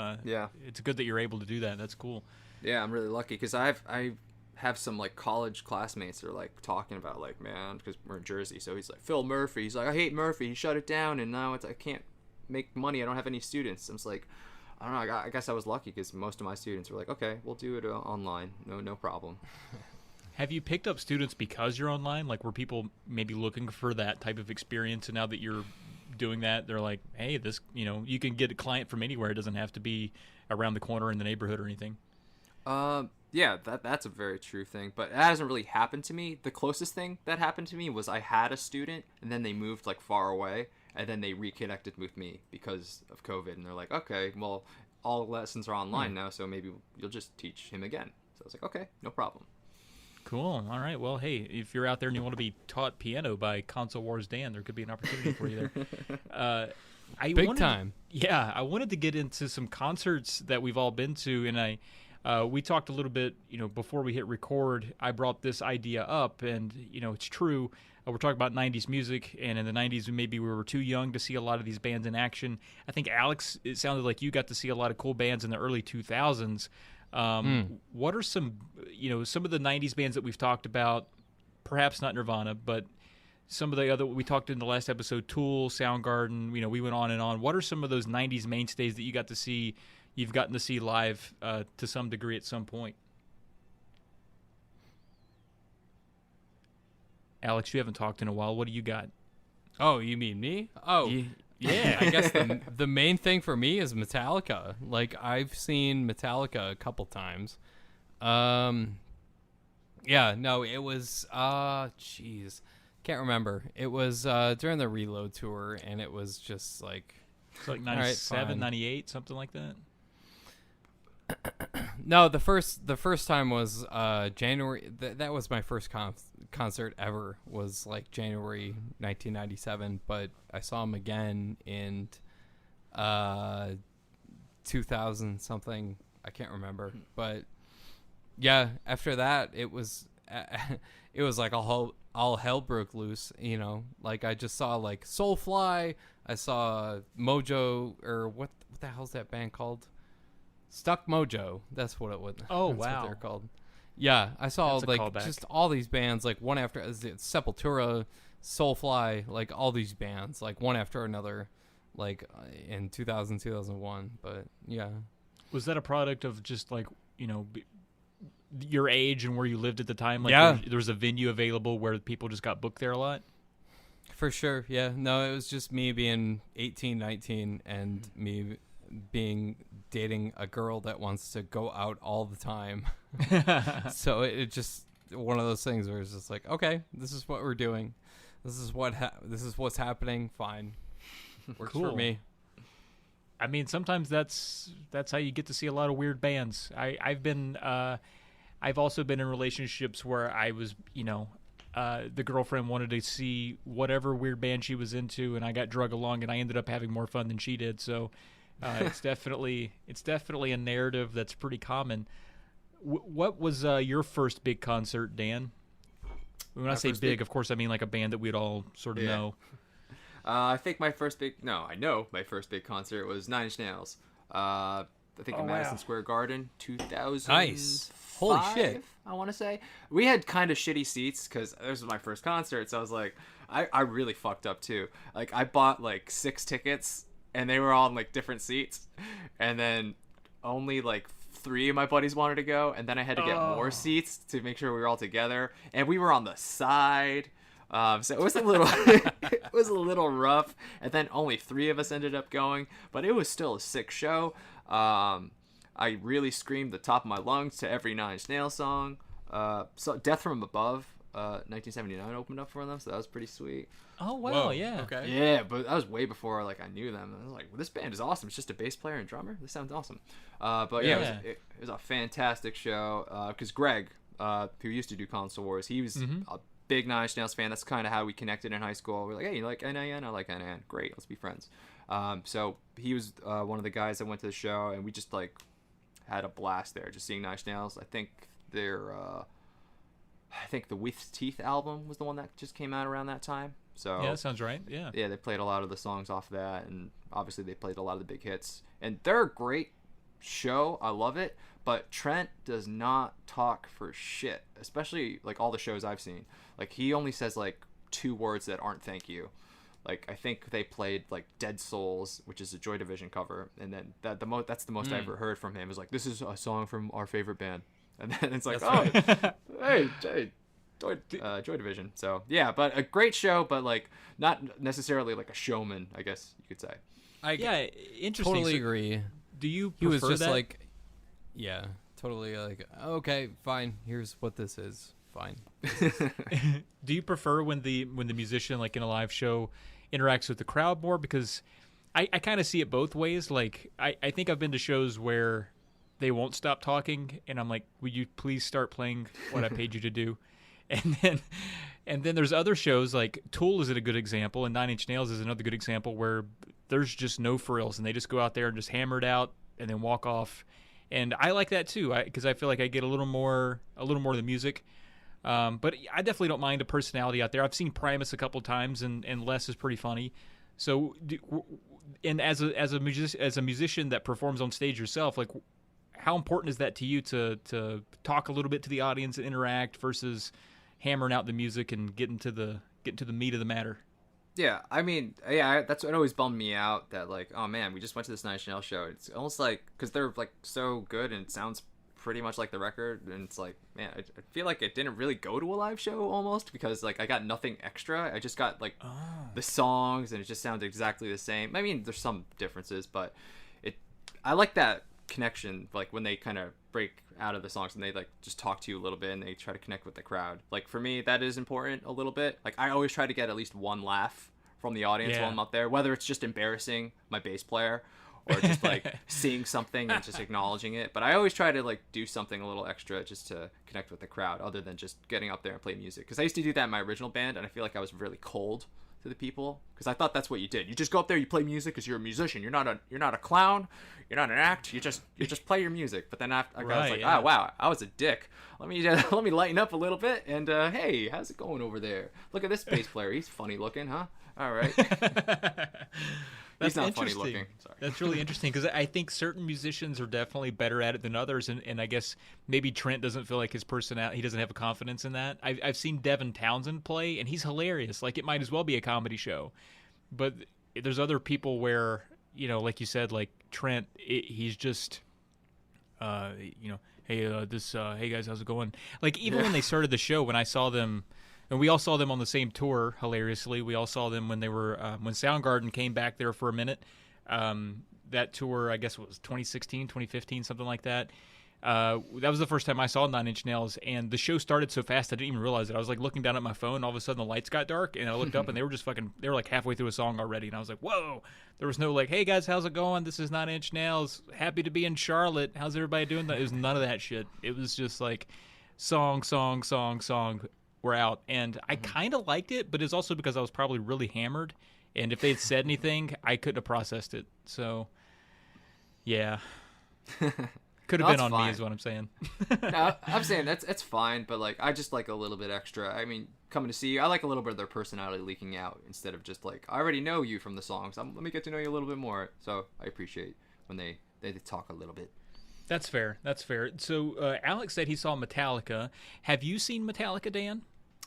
it's good that you're able to do that. That's cool. Yeah, I'm really lucky because I have some like college classmates that are like talking about like, man, because we're in Jersey, so he's like, Phil Murphy, he's like, I hate Murphy, he shut it down, and now I can't make money, I don't have any students. I'm just like, I don't know, I guess I was lucky because most of my students were like, okay, we'll do it online, no problem. Have you picked up students because you're online? Like, were people maybe looking for that type of experience, and now that you're doing that, they're like, hey, this, you can get a client from anywhere. It doesn't have to be around the corner in the neighborhood or anything. Yeah, that's a very true thing, but it hasn't really happened to me. The closest thing that happened to me was I had a student, and then they moved like far away, and then they reconnected with me because of COVID, and they're like, okay, well, all lessons are online now, so maybe you'll just teach him again. So I was like, okay, no problem. Cool. All right. Well, hey, if you're out there and you want to be taught piano by Console Wars Dan, there could be an opportunity for you there. Big time. Yeah, I wanted to get into some concerts that we've all been to, and we talked a little bit, before we hit record. I brought this idea up, and it's true. We're talking about 90s music, and in the 90s, maybe we were too young to see a lot of these bands in action. I think, Alex, it sounded like you got to see a lot of cool bands in the early 2000s. What are some of the 90s bands that we've talked about, perhaps not Nirvana, but some of the other, we talked in the last episode, Tool, Soundgarden, we went on and on. What are some of those 90s mainstays that you've gotten to see live to some degree at some point? Alex, you haven't talked in a while. What do you got? Oh, you mean me? Oh, Yeah. I guess the main thing for me is Metallica. Like, I've seen Metallica a couple times. Yeah, no, it was jeez. Can't remember. It was during the Reload tour, and it was just like It's like all right, 97, fine. 98, something like that. No, the first time was January. That was my first concert ever. Was like January 1997. But I saw him again in 2000 something. I can't remember. But yeah, after that it was it was like all hell broke loose. You know, like I just saw like Soulfly. I saw Mojo, or what the hell's that band called? Stuck Mojo. That's what it was. Oh, That's wow. what they're called. Yeah, I saw That's a like callback. just all these bands, like one after Sepultura, Soulfly, like all these bands, like one after another, like in 2000, 2001. But yeah, Was that a product of just like, your age and where you lived at the time? Like Yeah. there was a venue available where people just got booked there a lot? for sure. Yeah, no, it was just me being 18, 19, and me dating a girl that wants to go out all the time. So it just one of those things where it's just like, okay, this is what we're doing. This is what's happening. Fine, works for Cool. me. I mean, sometimes that's how you get to see a lot of weird bands. I've also been in relationships where I was, the girlfriend wanted to see whatever weird band she was into, and I got drug along, and I ended up having more fun than she did. So it's definitely a narrative that's pretty common. What was your first big concert, Dan? When I say first big, big- of course, I mean like a band that we'd all sort of Yeah. know. I think my first big concert was Nine Inch Nails. I think in Madison Square Garden, 2000. Nice. Holy shit. I want to say we had kind of shitty seats because this was my first concert, so I was like, I really fucked up too. Like I bought like 6 tickets, and they were all in like different seats, and then only like 3 of my buddies wanted to go, and then I had to get more seats to make sure we were all together, and we were on the side. So it was a little, it was a little rough, and then only 3 of us ended up going, but it was still a sick show. I really screamed the top of my lungs to every Nine Inch Nails song. So Death from Above, 1979 opened up for them, so that was pretty sweet. Oh wow, Whoa, yeah. Okay. Yeah, but that was way before like I knew them. I was like, well, this band is awesome. It's just a bass player and drummer. This sounds awesome. But yeah, Yeah. it was a fantastic show. Because Greg, who used to do Console Wars, he was a big Nine Inch Nails fan. That's kind of how we connected in high school. We're like, hey, you like NIN? I like NIN. Great, let's be friends. So he was one of the guys that went to the show, and we just like had a blast there, just seeing Nine Inch Nails. I think the With Teeth album was the one that just came out around that time. So Yeah, that sounds right. Yeah. yeah, they played a lot of the songs off that, and obviously they played a lot of the big hits. And they're a great show. I love it. But Trent does not talk for shit, especially like all the shows I've seen. Like he only says like 2 words that aren't thank you. Like I think they played like Dead Souls, which is a Joy Division cover, and then that's the most I ever heard from him. Is like, this is a song from our favorite band, and then it's like, hey, Joy Division. So yeah, but a great show, but like not necessarily like a showman, I guess you could say. Yeah, interesting. Totally So agree. do you He was prefer just that? like, yeah, totally like, okay, fine. Here's what this is. Fine. Do you prefer when the musician, like in a live show, interacts with the crowd more? Because I kind of see it both ways. Like I think I've been to shows where they won't stop talking, and I'm like, would you please start playing what I paid you to do? And then there's other shows like Tool is a good example, and Nine Inch Nails is another good example where there's just no frills, and they just go out there and just hammer it out and then walk off. And I like that too, because I feel like I get a little more of the music. But I definitely don't mind a personality out there. I've seen Primus a couple times, and Les is pretty funny. So, and as a musician that performs on stage yourself, like, how important is that to you to talk a little bit to the audience and interact versus hammering out the music and getting to the meat of the matter? Yeah, I mean, yeah, that's what always bummed me out. That like, oh man, we just went to this Nine Inch Nails show. It's almost like because they're like so good and it sounds pretty much like the record, and it's like, man, I feel like it didn't really go to a live show almost because like I got nothing extra. I just got like the songs, and it just sounds exactly the same. I mean, there's some differences, but I like that connection, like when they kind of break out of the songs and they like just talk to you a little bit and they try to connect with the crowd. Like for me, that is important a little bit. Like I always try to get at least one laugh from the audience while I'm up there, whether it's just embarrassing my bass player or just like seeing something and just acknowledging it. But I always try to like do something a little extra just to connect with the crowd, other than just getting up there and play music. Because I used to do that in my original band, and I feel like I was really cold to the people, because I thought that's what you did. You just go up there, you play music because you're a musician. You're not a clown. You're not an act. You just play your music. But then after, I was like, oh wow, I was a dick. Let me lighten up a little bit. And hey, how's it going over there? Look at this bass player. He's funny looking, huh? All right. He's not funny looking. Sorry. That's really interesting, because I think certain musicians are definitely better at it than others, and I guess maybe Trent doesn't feel like his personality, he doesn't have a confidence in that. I've seen Devin Townsend play, and he's hilarious. Like, it might as well be a comedy show. But there's other people where, you know, like you said, like Trent, he's just, hey, hey guys, how's it going? Like, even when they started the show, when I saw them, and we all saw them on the same tour, hilariously. We all saw them when they were when Soundgarden came back there for a minute. That tour, I guess it was 2016, 2015, something like that. That was the first time I saw Nine Inch Nails, and the show started so fast I didn't even realize it. I was like looking down at my phone, all of a sudden the lights got dark, and I looked up and they were like halfway through a song already, and I was like, whoa! There was no like, hey guys, how's it going? This is Nine Inch Nails. Happy to be in Charlotte. How's everybody doing? It was none of that shit. It was just like song. We're out, and I kind of liked it, but it's also because I was probably really hammered, and if they'd said anything, I couldn't have processed it. So, yeah, could have been on me, is what I'm saying. No, I'm saying that's fine, but like I just like a little bit extra. I mean, coming to see you, I like a little bit of their personality leaking out instead of just like, I already know you from the songs. Let me get to know you a little bit more. So I appreciate when they talk a little bit. That's fair. So Alex said he saw Metallica. Have you seen Metallica, Dan?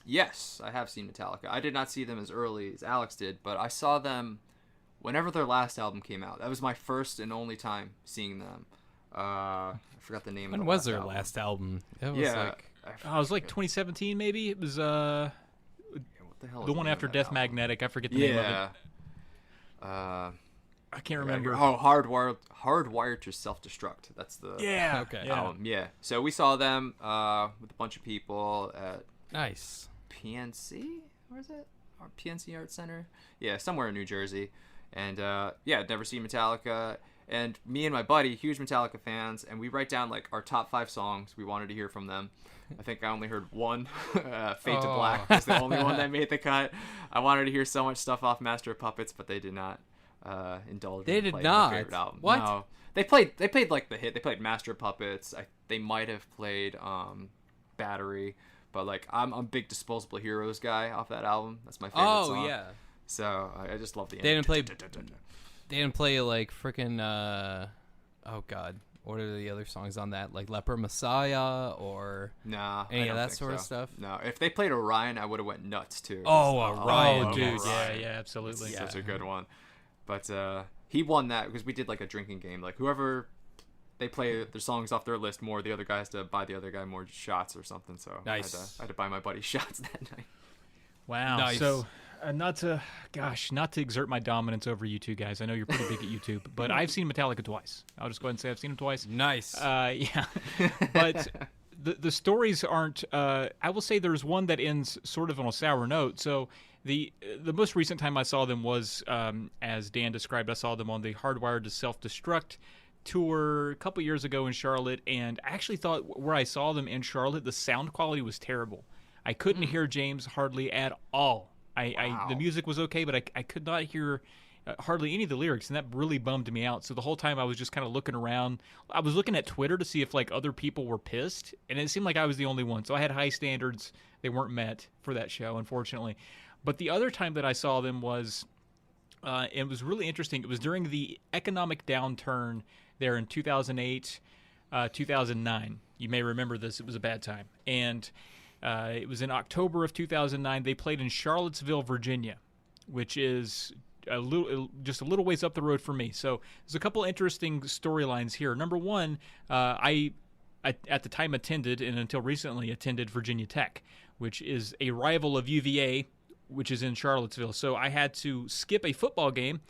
Yes, I have seen Metallica. I did not see them as early as Alex did, but I saw them whenever their last album came out. That was my first and only time seeing them. I forgot the name of When the was last their album. last album? It was Like, It was like 2017, maybe. It was what the hell? the one after Death Magnetic. I forget the name of it. I can't remember. Oh, Hardwired to Self-Destruct. That's the album. Yeah. So we saw them with a bunch of people at nice. PNC? Where is it? Or PNC Art Center? Yeah, somewhere in New Jersey. And I'd never seen Metallica. And me and my buddy, huge Metallica fans, and we write down like our top 5 songs we wanted to hear from them. I think I only heard one. Fade to Black was the only one that made the cut. I wanted to hear so much stuff off Master of Puppets, but they did not indulge. They in did playing not. My favorite album. What? No. They played like the hit. They played Master of Puppets. They might have played Battery. But like I'm a big Disposable Heroes guy off that album. That's my favorite song. Oh yeah. So I just love the. They didn't play like freaking. Oh God, what are the other songs on that? Like Leper Messiah or any of that sort of stuff. No, if they played Orion, I would have went nuts too. Oh, Orion, dude, yeah, absolutely. Such a good one. But he won that because we did like a drinking game. Like whoever. They play their songs off their list more. The other guy has to buy the other guy more shots or something. So nice. I had to buy my buddy shots that night. Wow. Nice. So not to exert my dominance over you two guys. I know you're pretty big at YouTube, but I've seen Metallica twice. I'll just go ahead and say I've seen them twice. Nice. Yeah. But the stories aren't. I will say there's one that ends sort of on a sour note. So the most recent time I saw them was, as Dan described, I saw them on the Hardwired to Self-Destruct tour a couple years ago in Charlotte, and I actually thought where I saw them in Charlotte, the sound quality was terrible. I couldn't hear James hardly at all. The music was okay, but I could not hear hardly any of the lyrics, and that really bummed me out. So the whole time I was just kind of looking around. I was looking at Twitter to see if like other people were pissed, and it seemed like I was the only one. So I had high standards. They weren't met for that show, unfortunately. But the other time that I saw them was, it was really interesting. It was during the economic downturn there in 2008, 2009. You may remember this. It was a bad time. And it was in October of 2009. They played in Charlottesville, Virginia, which is just a little ways up the road from me. So there's a couple interesting storylines here. Number one, I at the time attended, and until recently attended, Virginia Tech, which is a rival of UVA, which is in Charlottesville. So I had to skip a football game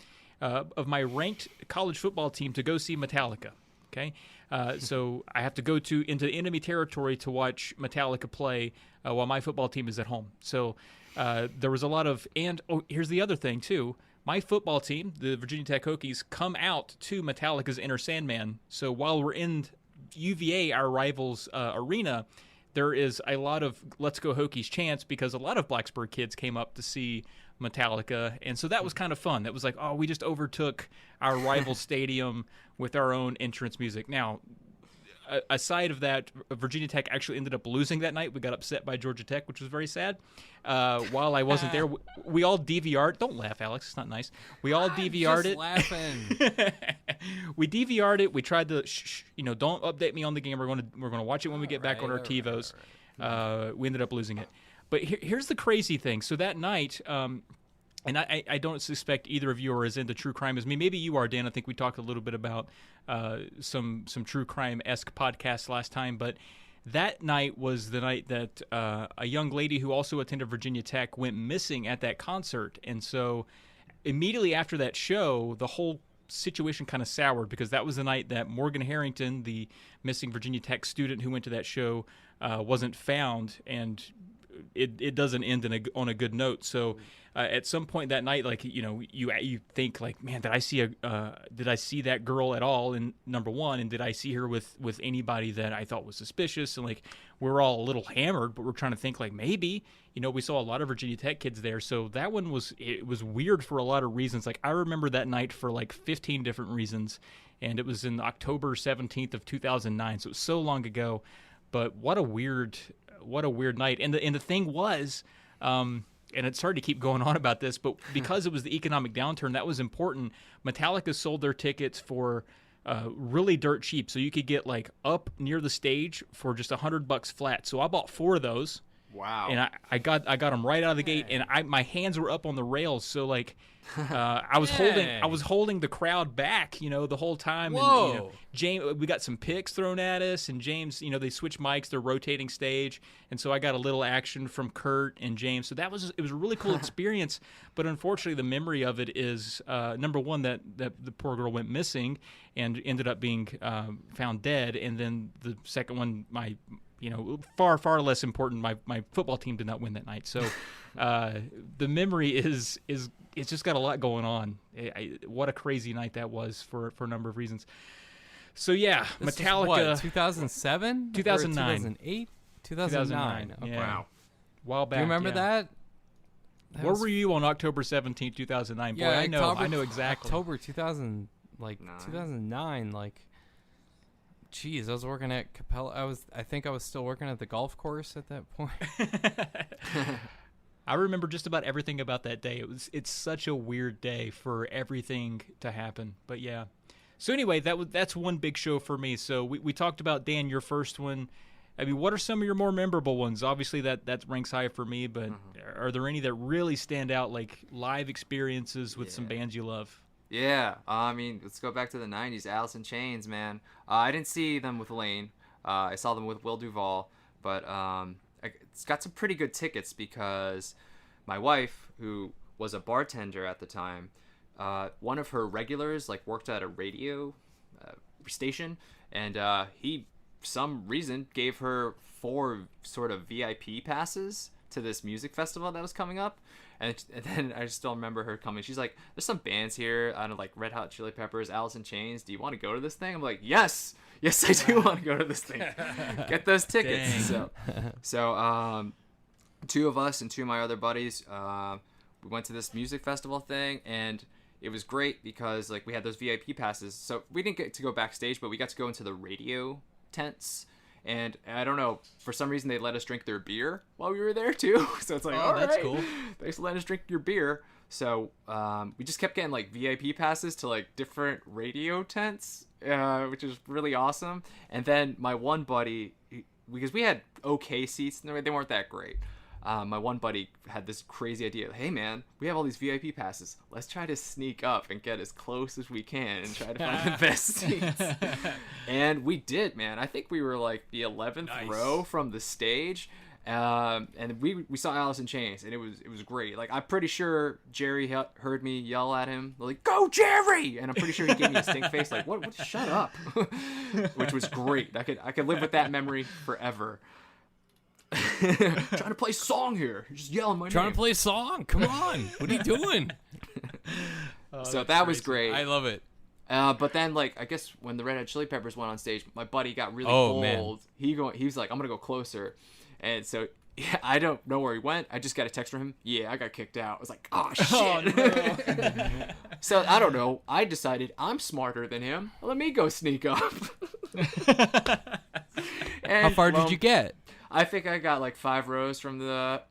of my ranked college football team to go see Metallica. Okay, so I have to go into enemy territory to watch Metallica play while my football team is at home. So there was a lot of, and here's the other thing too. My football team, the Virginia Tech Hokies, come out to Metallica's Enter Sandman. So while we're in UVA, our rivals' arena, there is a lot of Let's Go Hokies chants because a lot of Blacksburg kids came up to see Metallica, and so that was kind of fun. That was like, oh, we just overtook our rival stadium with our own entrance music. Now, aside of that, Virginia Tech actually ended up losing that night. We got upset by Georgia Tech, which was very sad. While I wasn't there, we all DVR'd. Don't laugh, Alex. It's not nice. We all DVR'd it. Laughing. We DVR'd it. We tried to, don't update me on the game. We're going to watch it when we get back on our TiVos. We ended up losing it. But here's the crazy thing. So that night, and I don't suspect either of you are as into true crime as me. Maybe you are, Dan. I think we talked a little bit about some true crime-esque podcasts last time. But that night was the night that a young lady who also attended Virginia Tech went missing at that concert. And so immediately after that show, the whole situation kind of soured because that was the night that Morgan Harrington, the missing Virginia Tech student who went to that show, wasn't found. And it doesn't end on a good note. So at some point that night, like you think like, man, did I see that girl at all? And number one, and did I see her with anybody that I thought was suspicious? And like we're all a little hammered, but we're trying to think like maybe we saw a lot of Virginia Tech kids there. So that one was weird for a lot of reasons. Like I remember that night for like 15 different reasons, and it was in October 17th of 2009. So it was so long ago. But what a weird night. And the thing was, and it's hard to keep going on about this, but because it was the economic downturn, that was important. Metallica sold their tickets for really dirt cheap. So you could get like up near the stage for just $100 flat. So I bought 4 of those. Wow. And I got them right out of the gate, and my hands were up on the rails. So like I was holding the crowd back, the whole time. Whoa. And James, we got some picks thrown at us, and James, they switched mics, they're rotating stage, and so I got a little action from Kurt and James. So it was a really cool experience. But unfortunately, the memory of it is number one that the poor girl went missing and ended up being found dead, and then the second one, far less important. My football team did not win that night. So the memory is it's just got a lot going on. What a crazy night that was for a number of reasons. So yeah, This Metallica. was what, 2007? 2009. 2008? 2009. Okay. Yeah. Wow. While back. Do you remember yeah. that? Where were you on October 17th, 2009? Boy, I know exactly. October 2000, Nine. 2009, Geez, I was working at Capella. I think I was still working at the golf course at that point. I remember just about everything about that day. It's such a weird day for everything to happen. But yeah. So anyway, that's one big show for me. So we talked about, Dan, your first one. I mean, what are some of your more memorable ones? Obviously that ranks high for me, but are there any that really stand out, like live experiences with some bands you love? Yeah, I mean, let's go back to the 90s. Alice in Chains, man. I didn't see them with Lane. I saw them with Will Duvall, but it's got some pretty good tickets because my wife, who was a bartender at the time, one of her regulars worked at a radio station, and he, for some reason, gave her 4 sort of VIP passes to this music festival that was coming up. And then I still remember her coming. She's like, there's some bands here. I don't know, Red Hot Chili Peppers, Alice in Chains. Do you want to go to this thing? I'm like, yes, I do want to go to this thing. Get those tickets. So 2 of us and 2 of my other buddies, we went to this music festival thing, and it was great because we had those VIP passes. So we didn't get to go backstage, but we got to go into the radio tents. And I don't know, for some reason they let us drink their beer while we were there too. So it's all that's right, cool. Thanks for letting us drink your beer. So we just kept getting VIP passes to different radio tents, which is really awesome. And then my one buddy, because we had okay seats, they weren't that great. My one buddy had this crazy idea. Hey man, we have all these VIP passes. Let's try to sneak up and get as close as we can and try to find the best seats. And we did, man. I think we were the 11th row from the stage. And we saw Alice in Chains, and it was great. Like, I'm pretty sure Jerry heard me yell at him, like, "Go, Jerry!" And I'm pretty sure he gave me a stink face, like, "What? Shut up!" Which was great. I could live with that memory forever. Trying to play song here, you're just yelling my name. Trying to play a song. Come on, what are you doing? So that was great. I love it. But then, like, I guess when the Red Hot Chili Peppers went on stage, my buddy got really bold. Man. He was like, "I'm gonna go closer," and so I don't know where he went. I just got a text from him. Yeah, I got kicked out. I was like, "Oh shit!" Oh, no. So I don't know. I decided I'm smarter than him. Let me go sneak up. And, How far did you get? I think I got like 5 rows from the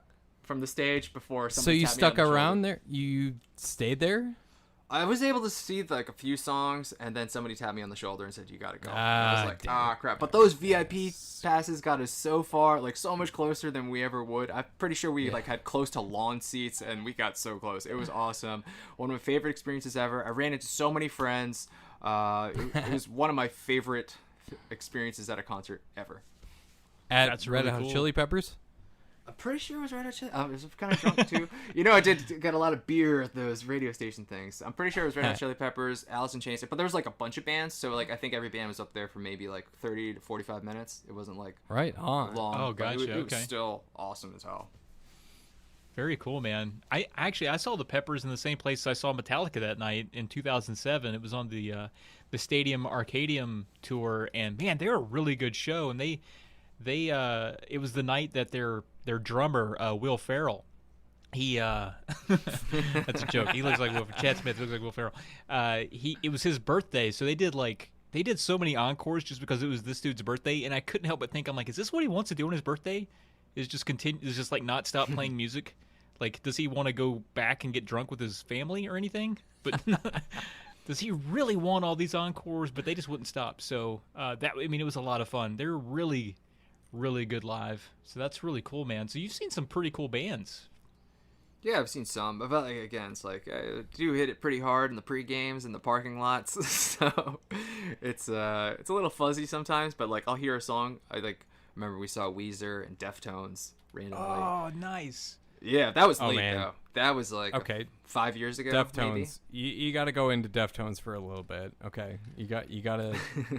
stage before So somebody you tapped me stuck on the shoulder. around there? You stayed there? I was able to see like a few songs, and then somebody tapped me on the shoulder and said, "You gotta go." And I Ah, was like, damn. crap. But those VIP passes got us so far, like so much closer than we ever would. I'm pretty sure we like had close to lawn seats, and we got so close. It was awesome. One of my favorite experiences ever. I ran into so many friends. It was one of my favorite experiences at a concert ever. At That's Red really Hot cool. Chili Peppers? I'm pretty sure it was Red Hot Chili. I was kind of drunk too. I did get a lot of beer at those radio station things. I'm pretty sure it was Red Hot Chili Peppers, Alice in Chains, but there was like a bunch of bands, so like I think every band was up there for maybe like 30 to 45 minutes. It wasn't like Right on. long. Oh, but gotcha, it was okay. still awesome as hell. Very cool, man. I saw the Peppers in the same place I saw Metallica that night in 2007. It was on the Stadium Arcadium tour, and man, they were a really good show. And they it was the night that their drummer Will Ferrell, he that's a joke. He looks like Will. Chad Smith looks like Will Ferrell. It was his birthday, so they did so many encores just because it was this dude's birthday, and I couldn't help but think, I'm like, is this what he wants to do on his birthday? Is just like not stop playing music? Like, does he want to go back and get drunk with his family or anything? But does he really want all these encores? But they just wouldn't stop. So it was a lot of fun. They're really, really good live. So that's really cool, man. So you've seen some pretty cool bands. Yeah, I've seen some. But like, again, it's like I do hit it pretty hard in the pre-games and the parking lots. So it's a little fuzzy sometimes. But like, I'll hear a song. I like remember we saw Weezer and Deftones randomly. Oh, nice. Yeah, that was late man. though. That was like Okay. 5 years ago. Maybe. Deftones. You got to go into Deftones for a little bit. Okay. You got to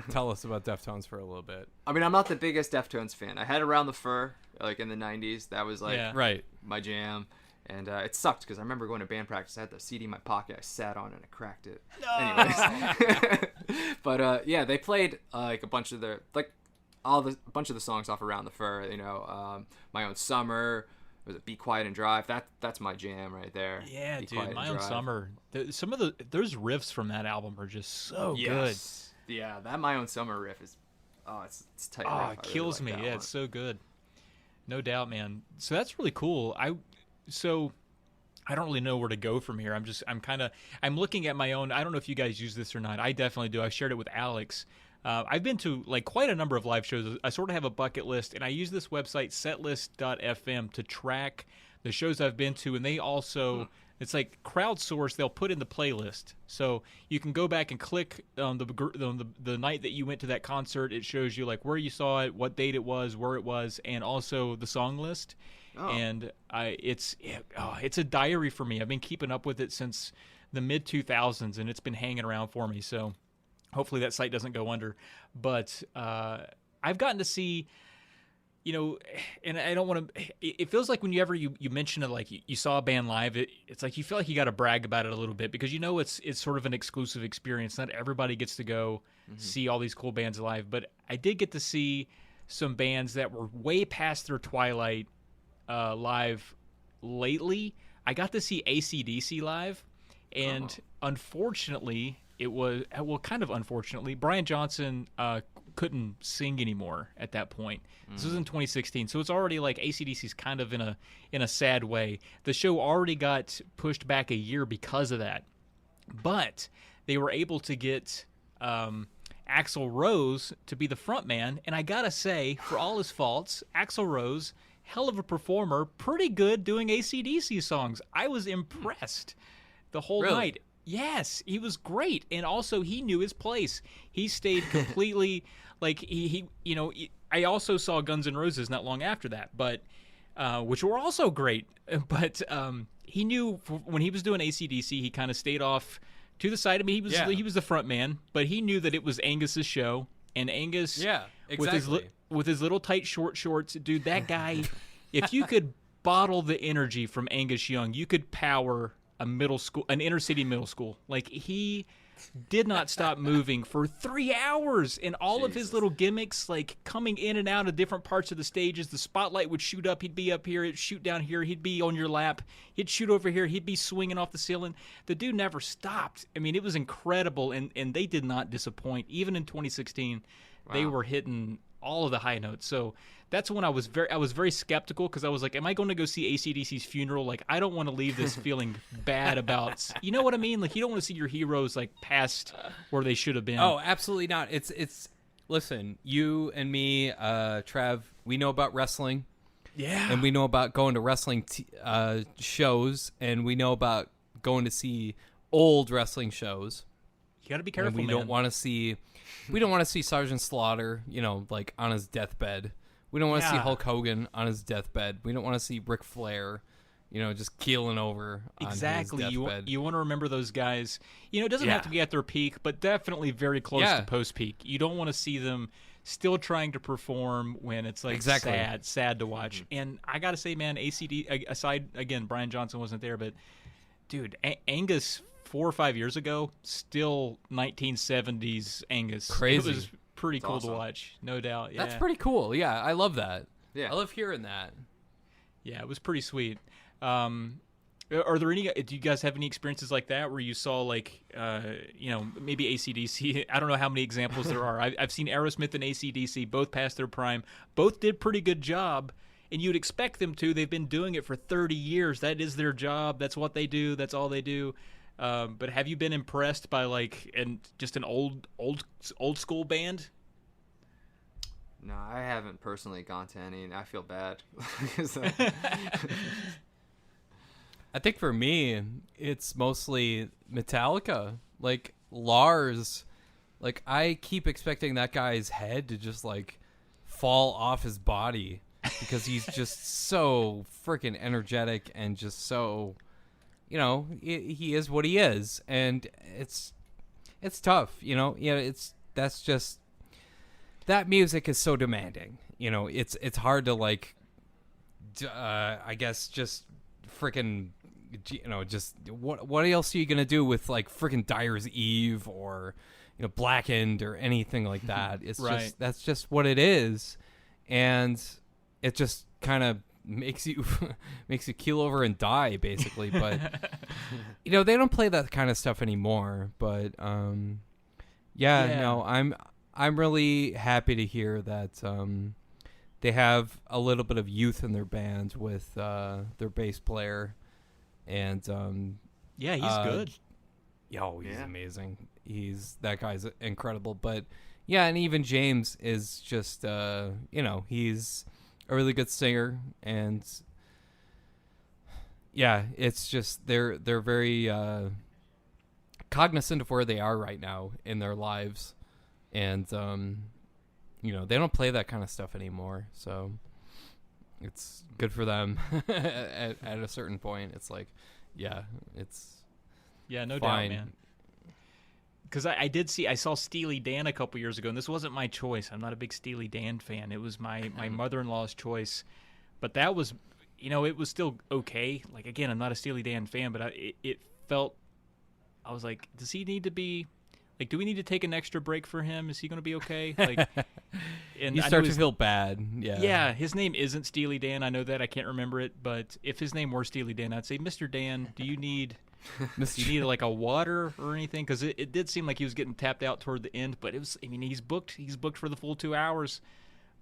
tell us about Deftones for a little bit. I mean, I'm not the biggest Deftones fan. I had Around the Fur like in the 90s. That was like Yeah. Right. my jam. And it sucked because I remember going to band practice. I had the CD in my pocket. I sat on it and I cracked it. Anyways. But yeah, they played like a bunch of a bunch of the songs off Around the Fur. My Own Summer. Was it Be Quiet and Drive? That's my jam right there. Yeah, Be dude. Quiet My and Own Drive. Summer. Those riffs from that album are just so Yes. Yeah, that My Own Summer riff is it's tight. good. Oh, riff. I it really kills like me. that Yeah, one. it's so good. No doubt, man. So that's really cool. I don't really know where to go from here. I'm looking at my own. I don't know if you guys use this or not. I definitely do. I shared it with Alex. I've been to like quite a number of live shows. I sort of have a bucket list, and I use this website setlist.fm to track the shows I've been to, and they also it's like crowdsourced. They'll put in the playlist, so you can go back and click on the night that you went to that concert. It shows you like where you saw it, what date it was, where it was, and also the song list. Oh. And it's a diary for me. I've been keeping up with it since the mid 2000s, and it's been hanging around for me. So hopefully that site doesn't go under. But I've gotten to see, and I don't want to. It feels like whenever you mention it, like you saw a band live, it's like you feel like you got to brag about it a little bit because it's sort of an exclusive experience. Not everybody gets to go see all these cool bands live, but I did get to see some bands that were way past their twilight live lately. I got to see AC/DC live, and unfortunately, it was kind of unfortunately, Brian Johnson couldn't sing anymore at that point. This was in 2016, so it's already like AC/DC's kind of in a sad way. The show already got pushed back a year because of that, but they were able to get Axl Rose to be the front man, and I gotta say, for all his faults, Axl Rose, hell of a performer, pretty good doing AC/DC songs. I was impressed the whole Really? night. Yes, he was great, and also he knew his place. He stayed completely like he I also saw Guns N' Roses not long after that, but which were also great. But he knew when he was doing AC/DC, he kind of stayed off to the side. I mean, he was the front man, but he knew that it was Angus's show, and Angus, exactly. with his little tight short shorts, dude, that guy. If you could bottle the energy from Angus Young, you could power an inner city middle school. Like, he did not stop moving for 3 hours, and all of his little gimmicks, like coming in and out of different parts of the stages. The spotlight would shoot up, he'd be up here, it'd shoot down here, he'd be on your lap, he'd shoot over here, he'd be swinging off the ceiling. The dude never stopped. I mean, it was incredible, and they did not disappoint. Even in 2016, they were hitting all of the high notes. So that's when I was very skeptical, because I was like, am I going to go see AC/DC's funeral? Like, I don't want to leave this feeling bad about, you know what I mean? Like, you don't want to see your heroes like past where they should have been. Oh, absolutely not. It's listen, you and me, Trav, we know about wrestling. Yeah. And we know about going to wrestling shows, and we know about going to see old wrestling shows. You got to be careful, and we don't want to see Sergeant Slaughter, like on his deathbed. We don't want to see Hulk Hogan on his deathbed. We don't want to see Ric Flair, just keeling over exactly. on his deathbed. You want to remember those guys. It doesn't have to be at their peak, but definitely very close to post-peak. You don't want to see them still trying to perform when it's like sad to watch. And I got to say, man, ACD, aside, again, Brian Johnson wasn't there, but dude, Angus 4 or 5 years ago, still 1970s Angus. Crazy. It was pretty cool to watch, no doubt. Yeah. That's pretty cool. Yeah, I love that. Yeah. I love hearing that. Yeah, it was pretty sweet. Are there any? Do you guys have any experiences like that where you saw like, maybe AC/DC? I don't know how many examples there are. I've seen Aerosmith and AC/DC both past their prime. Both did pretty good job, and you'd expect them to. They've been doing it for 30 years. That is their job. That's what they do. That's all they do. But have you been impressed by just an old school band? No, I haven't personally gone to any, and I feel bad. I think for me, it's mostly Metallica. Like, Lars, like, I keep expecting that guy's head to just, like, fall off his body because he's just so freaking energetic and just so, he is what he is. And it's tough, that's just, that music is so demanding. It's hard to, like, I guess just freaking, just what else are you gonna do with like freaking Dyer's Eve or Blackened or anything like that? It's just that's just what it is, and it just kind of makes you keel over and die basically. But they don't play that kind of stuff anymore. But no, I'm really happy to hear that they have a little bit of youth in their band with their bass player. And he's good. He's amazing. That guy's incredible. But and even James is just he's a really good singer, and it's just they're very cognizant of where they are right now in their lives, and they don't play that kind of stuff anymore, so it's good for them. at a certain point, it's like, it's no fine. doubt, man. Because I saw Steely Dan a couple years ago, and this wasn't my choice. I'm not a big Steely Dan fan. It was my mother-in-law's choice, but that was, it was still okay. Like, again, I'm not a Steely Dan fan, but it felt, I was like, does he need to be, like, do we need to take an extra break for him? Is he going to be okay? Like, and you start to feel bad. Yeah, his name isn't Steely Dan. I know that. I can't remember it. But if his name were Steely Dan, I'd say, Mr. Dan, do you need like a water or anything? Because it did seem like he was getting tapped out toward the end. But it was, he's booked for the full 2 hours.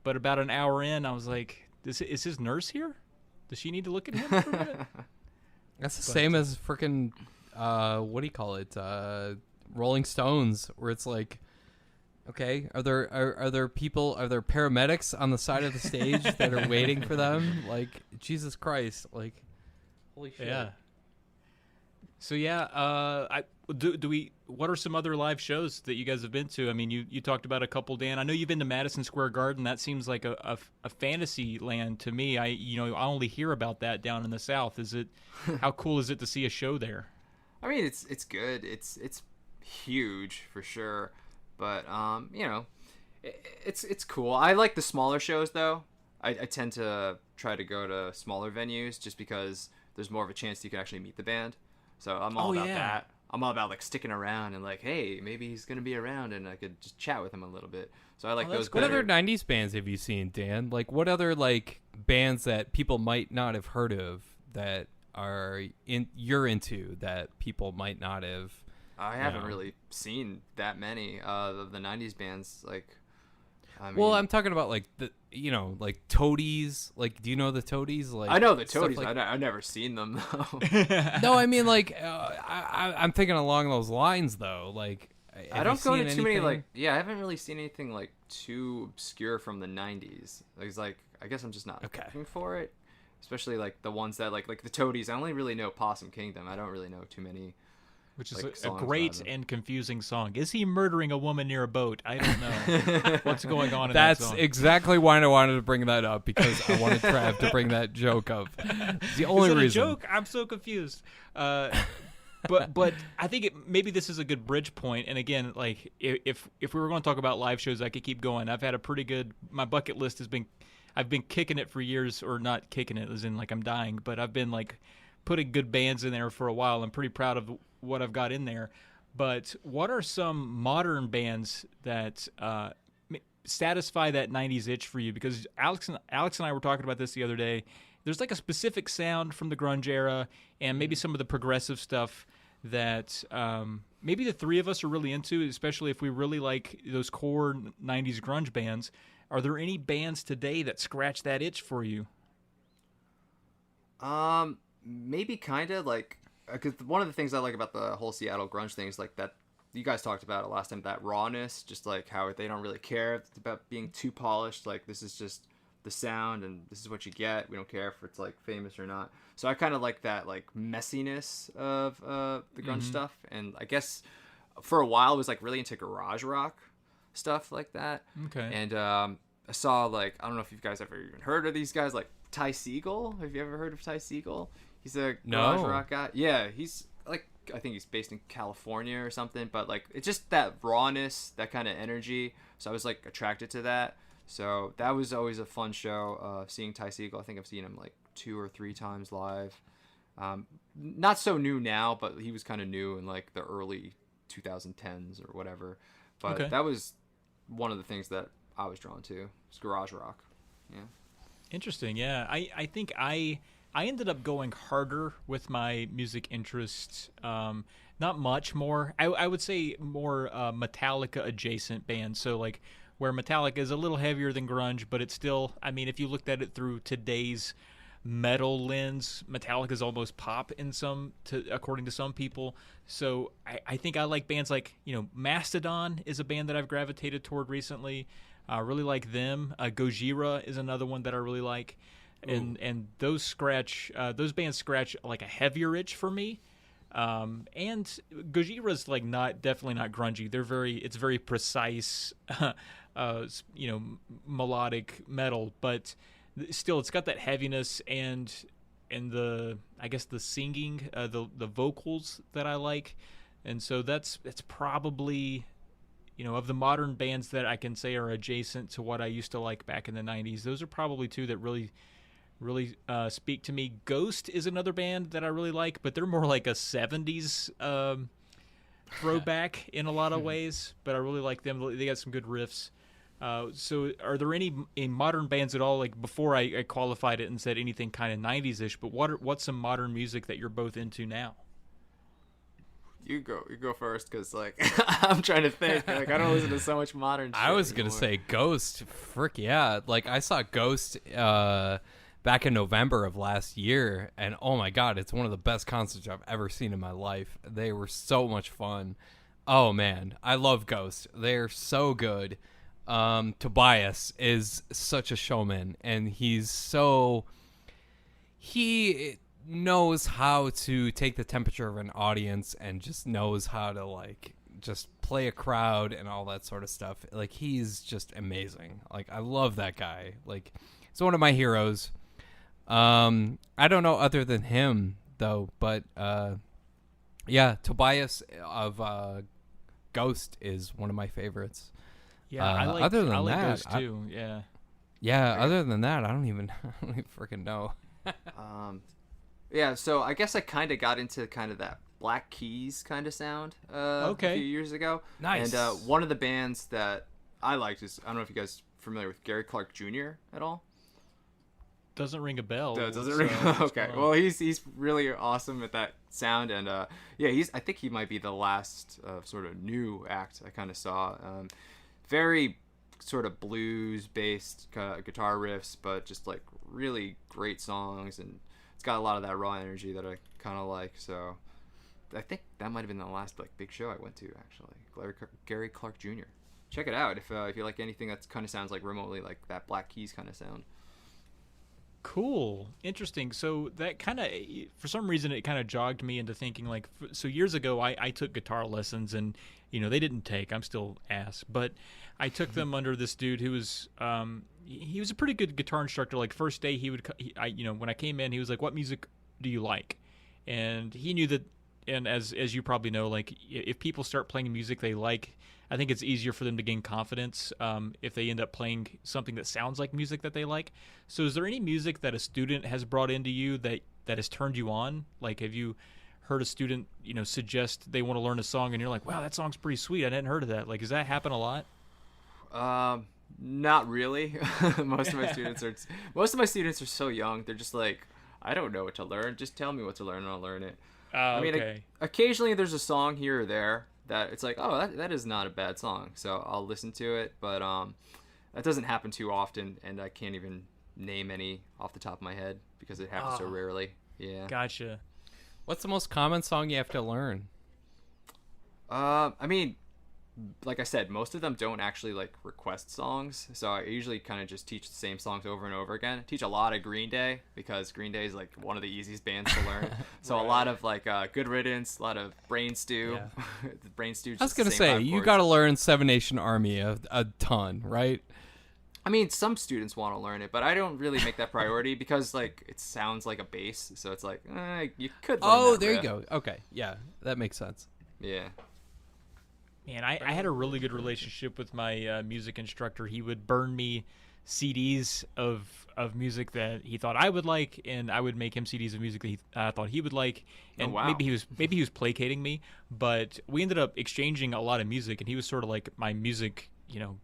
But about an hour in, I was like, is his nurse here? Does she need to look at him for a minute? That's the same as freaking, what do you call it? Rolling Stones, where it's like, okay, are there paramedics on the side of the stage that are waiting for them? Like, Jesus Christ, like, holy shit. Yeah. So yeah, do we? What are some other live shows that you guys have been to? I mean, you talked about a couple, Dan. I know you've been to Madison Square Garden. That seems like a fantasy land to me. I only hear about that down in the South. Is it? How cool is it to see a show there? I mean, it's good. It's huge for sure, but it's cool. I like the smaller shows though. I tend to try to go to smaller venues just because there's more of a chance you can actually meet the band. So I'm all about that. I'm all about like sticking around and like, hey, maybe he's gonna be around and I could just chat with him a little bit. So I like those. What other '90s bands have you seen, Dan? Like, what other like bands that people might not have heard of that you're into that people might not have? I haven't really seen that many of the '90s bands. Like, I mean, well, I'm talking about like like Toadies. Like, do you know the Toadies? Like, I know the Toadies. like, I've never seen them though. No, I mean like I'm thinking along those lines though. Like, I don't go to too many like. Yeah, I haven't really seen anything like too obscure from the '90s. It's like I guess I'm just not looking for it. Especially like the ones that like the Toadies. I only really know Possum Kingdom. I don't really know too many. Which is a great and confusing song. Is he murdering a woman near a boat? I don't know. What's going on in that song? That's exactly why I wanted to bring that up, because I wanted Trav to bring that joke up. It's the only reason. Is it a joke? I'm so confused. But I think maybe this is a good bridge point. And again, like if we were going to talk about live shows, I could keep going. I've had a pretty good. My bucket list has been. I've been kicking it for years, or not kicking it as in like I'm dying, but I've been like putting good bands in there for a while. I'm pretty proud of what I've got in there. But what are some modern bands that satisfy that 90s itch for you? Because Alex and I were talking about this the other day. There's like a specific sound from the grunge era and maybe some of the progressive stuff that maybe the three of us are really into, especially if we really like those core 90s grunge bands. Are there any bands today that scratch that itch for you? Maybe kind of like, because one of the things I like about the whole Seattle grunge thing is like that you guys talked about it last time, that rawness, just like how they don't really care about being too polished. Like, this is just the sound and this is what you get. We don't care if it's like famous or not. So I kind of like that like messiness of the grunge stuff. And I guess for a while I was like really into garage rock stuff like that. Okay. And I saw like, I don't know if you guys ever even heard of these guys, like Ty Segall. Have you ever heard of Ty Segall? He's a garage rock guy. Yeah, he's like, I think he's based in California or something, but like it's just that rawness, that kind of energy. So I was like attracted to that. So that was always a fun show, seeing Ty Segall. I think I've seen him like 2 or 3 times live. Not so new now, but he was kind of new in like the early 2010s or whatever. But that was one of the things that I was drawn to, was garage rock. Yeah. Interesting. Yeah. I think I ended up going harder with my music interests. Not much more. I would say more Metallica adjacent bands. So like where Metallica is a little heavier than grunge, but it's still, I mean, if you looked at it through today's metal lens, Metallica is almost pop according to some people. So I think I like bands like, Mastodon is a band that I've gravitated toward recently. I really like them. Gojira is another one that I really like. And those bands scratch like a heavier itch for me. And Gojira's like definitely not grungy. It's very precise, melodic metal, but still it's got that heaviness and the, I guess, the singing, the vocals that I like. And so that's probably, of the modern bands that I can say are adjacent to what I used to like back in the 90s, those are probably two that really speak to me. Ghost is another band that I really like, but they're more like a 70s throwback in a lot of ways, but I really like them. They got some good riffs. So are there any modern bands at all, like before I qualified it and said anything kind of 90s-ish, but what's some modern music that you're both into now? You go first, because like I'm trying to think. Like, I don't listen to so much modern shit I was going to say Ghost. Frick yeah. Like, I saw Ghost back in November of last year, and oh my god, it's one of the best concerts I've ever seen in my life. They were so much fun. Oh man, I love Ghost. They're so good. Tobias is such a showman, and knows how to take the temperature of an audience and just knows how to like just play a crowd and all that sort of stuff. Like he's just amazing. Like I love that guy. Like he's one of my heroes. I don't know other than him though, but yeah, Tobias of Ghost is one of my favorites. Yeah, I like other than like that, those too. Yeah. Yeah, other than that, I don't even freaking know. Yeah, so I guess I kind of got into kind of that Black Keys kind of sound a few years ago. Nice. And one of the bands that I liked is, I don't know if you guys are familiar with Gary Clark Jr. at all. Doesn't ring a bell. Doesn't ring. Okay. Well, he's really awesome at that sound, and yeah, I think he might be the last sort of new act I kind of saw. Very sort of blues based guitar riffs, but just like really great songs, and it's got a lot of that raw energy that I kind of like. So I think that might have been the last like big show I went to actually. Gary Clark Jr. Check it out if you like anything that kind of sounds like remotely like that Black Keys kind of sound. Cool. Interesting. So that kind of, for some reason, it kind of jogged me into thinking like, so years ago, I took guitar lessons and, they didn't take, I'm still ass, but I took them under this dude who was, he was a pretty good guitar instructor. Like first day when I came in, he was like, what music do you like? And he knew that, and as you probably know, like if people start playing music they like, I think it's easier for them to gain confidence if they end up playing something that sounds like music that they like. So is there any music that a student has brought into you that has turned you on? Like have you heard a student, suggest they want to learn a song and you're like, wow, that song's pretty sweet. I hadn't heard of that. Like, does that happen a lot? Not really. Most of my students are so young. They're just like, I don't know what to learn. Just tell me what to learn and I'll learn it. I mean, okay. Occasionally there's a song here or there that it's like, oh, that is not a bad song, so I'll listen to it, but that doesn't happen too often, and I can't even name any off the top of my head because it happens so rarely. Yeah. Gotcha. What's the most common song you have to learn? I mean, like I said, most of them don't actually like request songs, so I usually kind of just teach the same songs over and over again. I teach a lot of Green Day because Green Day is like one of the easiest bands to learn. So right. A lot of like Good Riddance, a lot of Brain Stew. Yeah. Brain Stew. I was gonna say you got to learn Seven Nation Army a ton, right? I mean, some students want to learn it, but I don't really make that priority because like it sounds like a bass, so it's like you could. Learn there you go. Okay, yeah, that makes sense. Yeah. Man, I had a really good relationship with my music instructor. He would burn me CDs of music that he thought I would like, and I would make him CDs of music that he thought he would like. And maybe he was placating me, but we ended up exchanging a lot of music, and he was sort of like my music,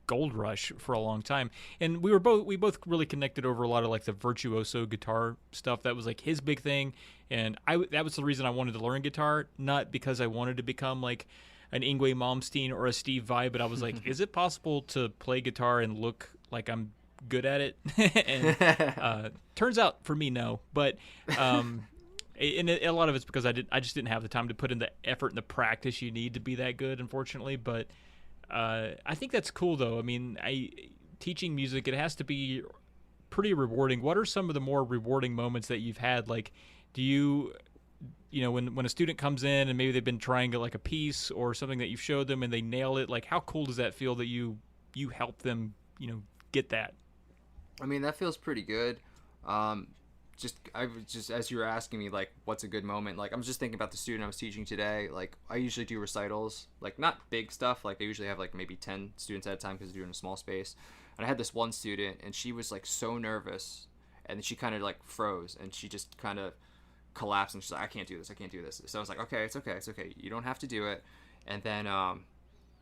gold rush for a long time. And we both really connected over a lot of like the virtuoso guitar stuff. That was like his big thing, and that was the reason I wanted to learn guitar, not because I wanted to become like an Yngwie Malmsteen or a Steve Vai, but I was like, is it possible to play guitar and look like I'm good at it? And turns out for me, no. But and a lot of it's because I just didn't have the time to put in the effort and the practice you need to be that good, unfortunately. But I think that's cool, though. I mean, teaching music, it has to be pretty rewarding. What are some of the more rewarding moments that you've had? Like, do you... when a student comes in and maybe they've been trying like a piece or something that you've showed them and they nail it, like how cool does that feel that you help them, get that? I mean, that feels pretty good. Just as you were asking me, like, what's a good moment? Like, I'm just thinking about the student I was teaching today. Like, I usually do recitals, like not big stuff. Like I usually have like maybe 10 students at a time because they're in a small space. And I had this one student and she was like so nervous and she kind of like froze and she just kind of collapsed and she's like, I can't do this. So I was like, okay, it's okay, you don't have to do it. And then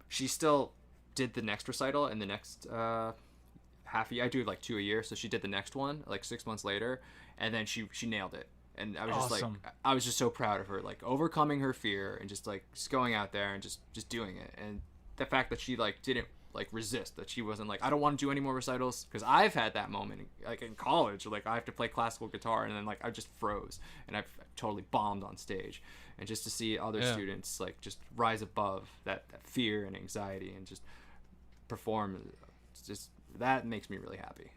she still did the next recital and the next half a year. I do like 2 a year, so she did the next one like 6 months later, and then she nailed it. And I was awesome. I was just so proud of her, like overcoming her fear and just going out there and just doing it. And the fact that she like didn't like resist, that she wasn't like, I don't want to do any more recitals, because I've had that moment like in college, like I have to play classical guitar and then like I just froze and I've totally bombed on stage. And just to see other students like just rise above that fear and anxiety and just perform, just that makes me really happy.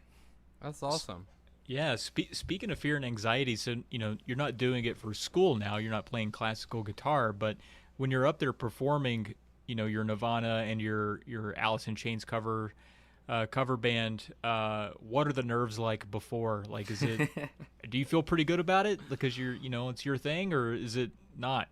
That's awesome. Yeah, speaking of fear and anxiety, so you're not doing it for school now. You're not playing classical guitar, but when you're up there performing, your Nirvana and your Alice in Chains cover band, what are the nerves like before? Like, is it? Do you feel pretty good about it because it's your thing, or is it not?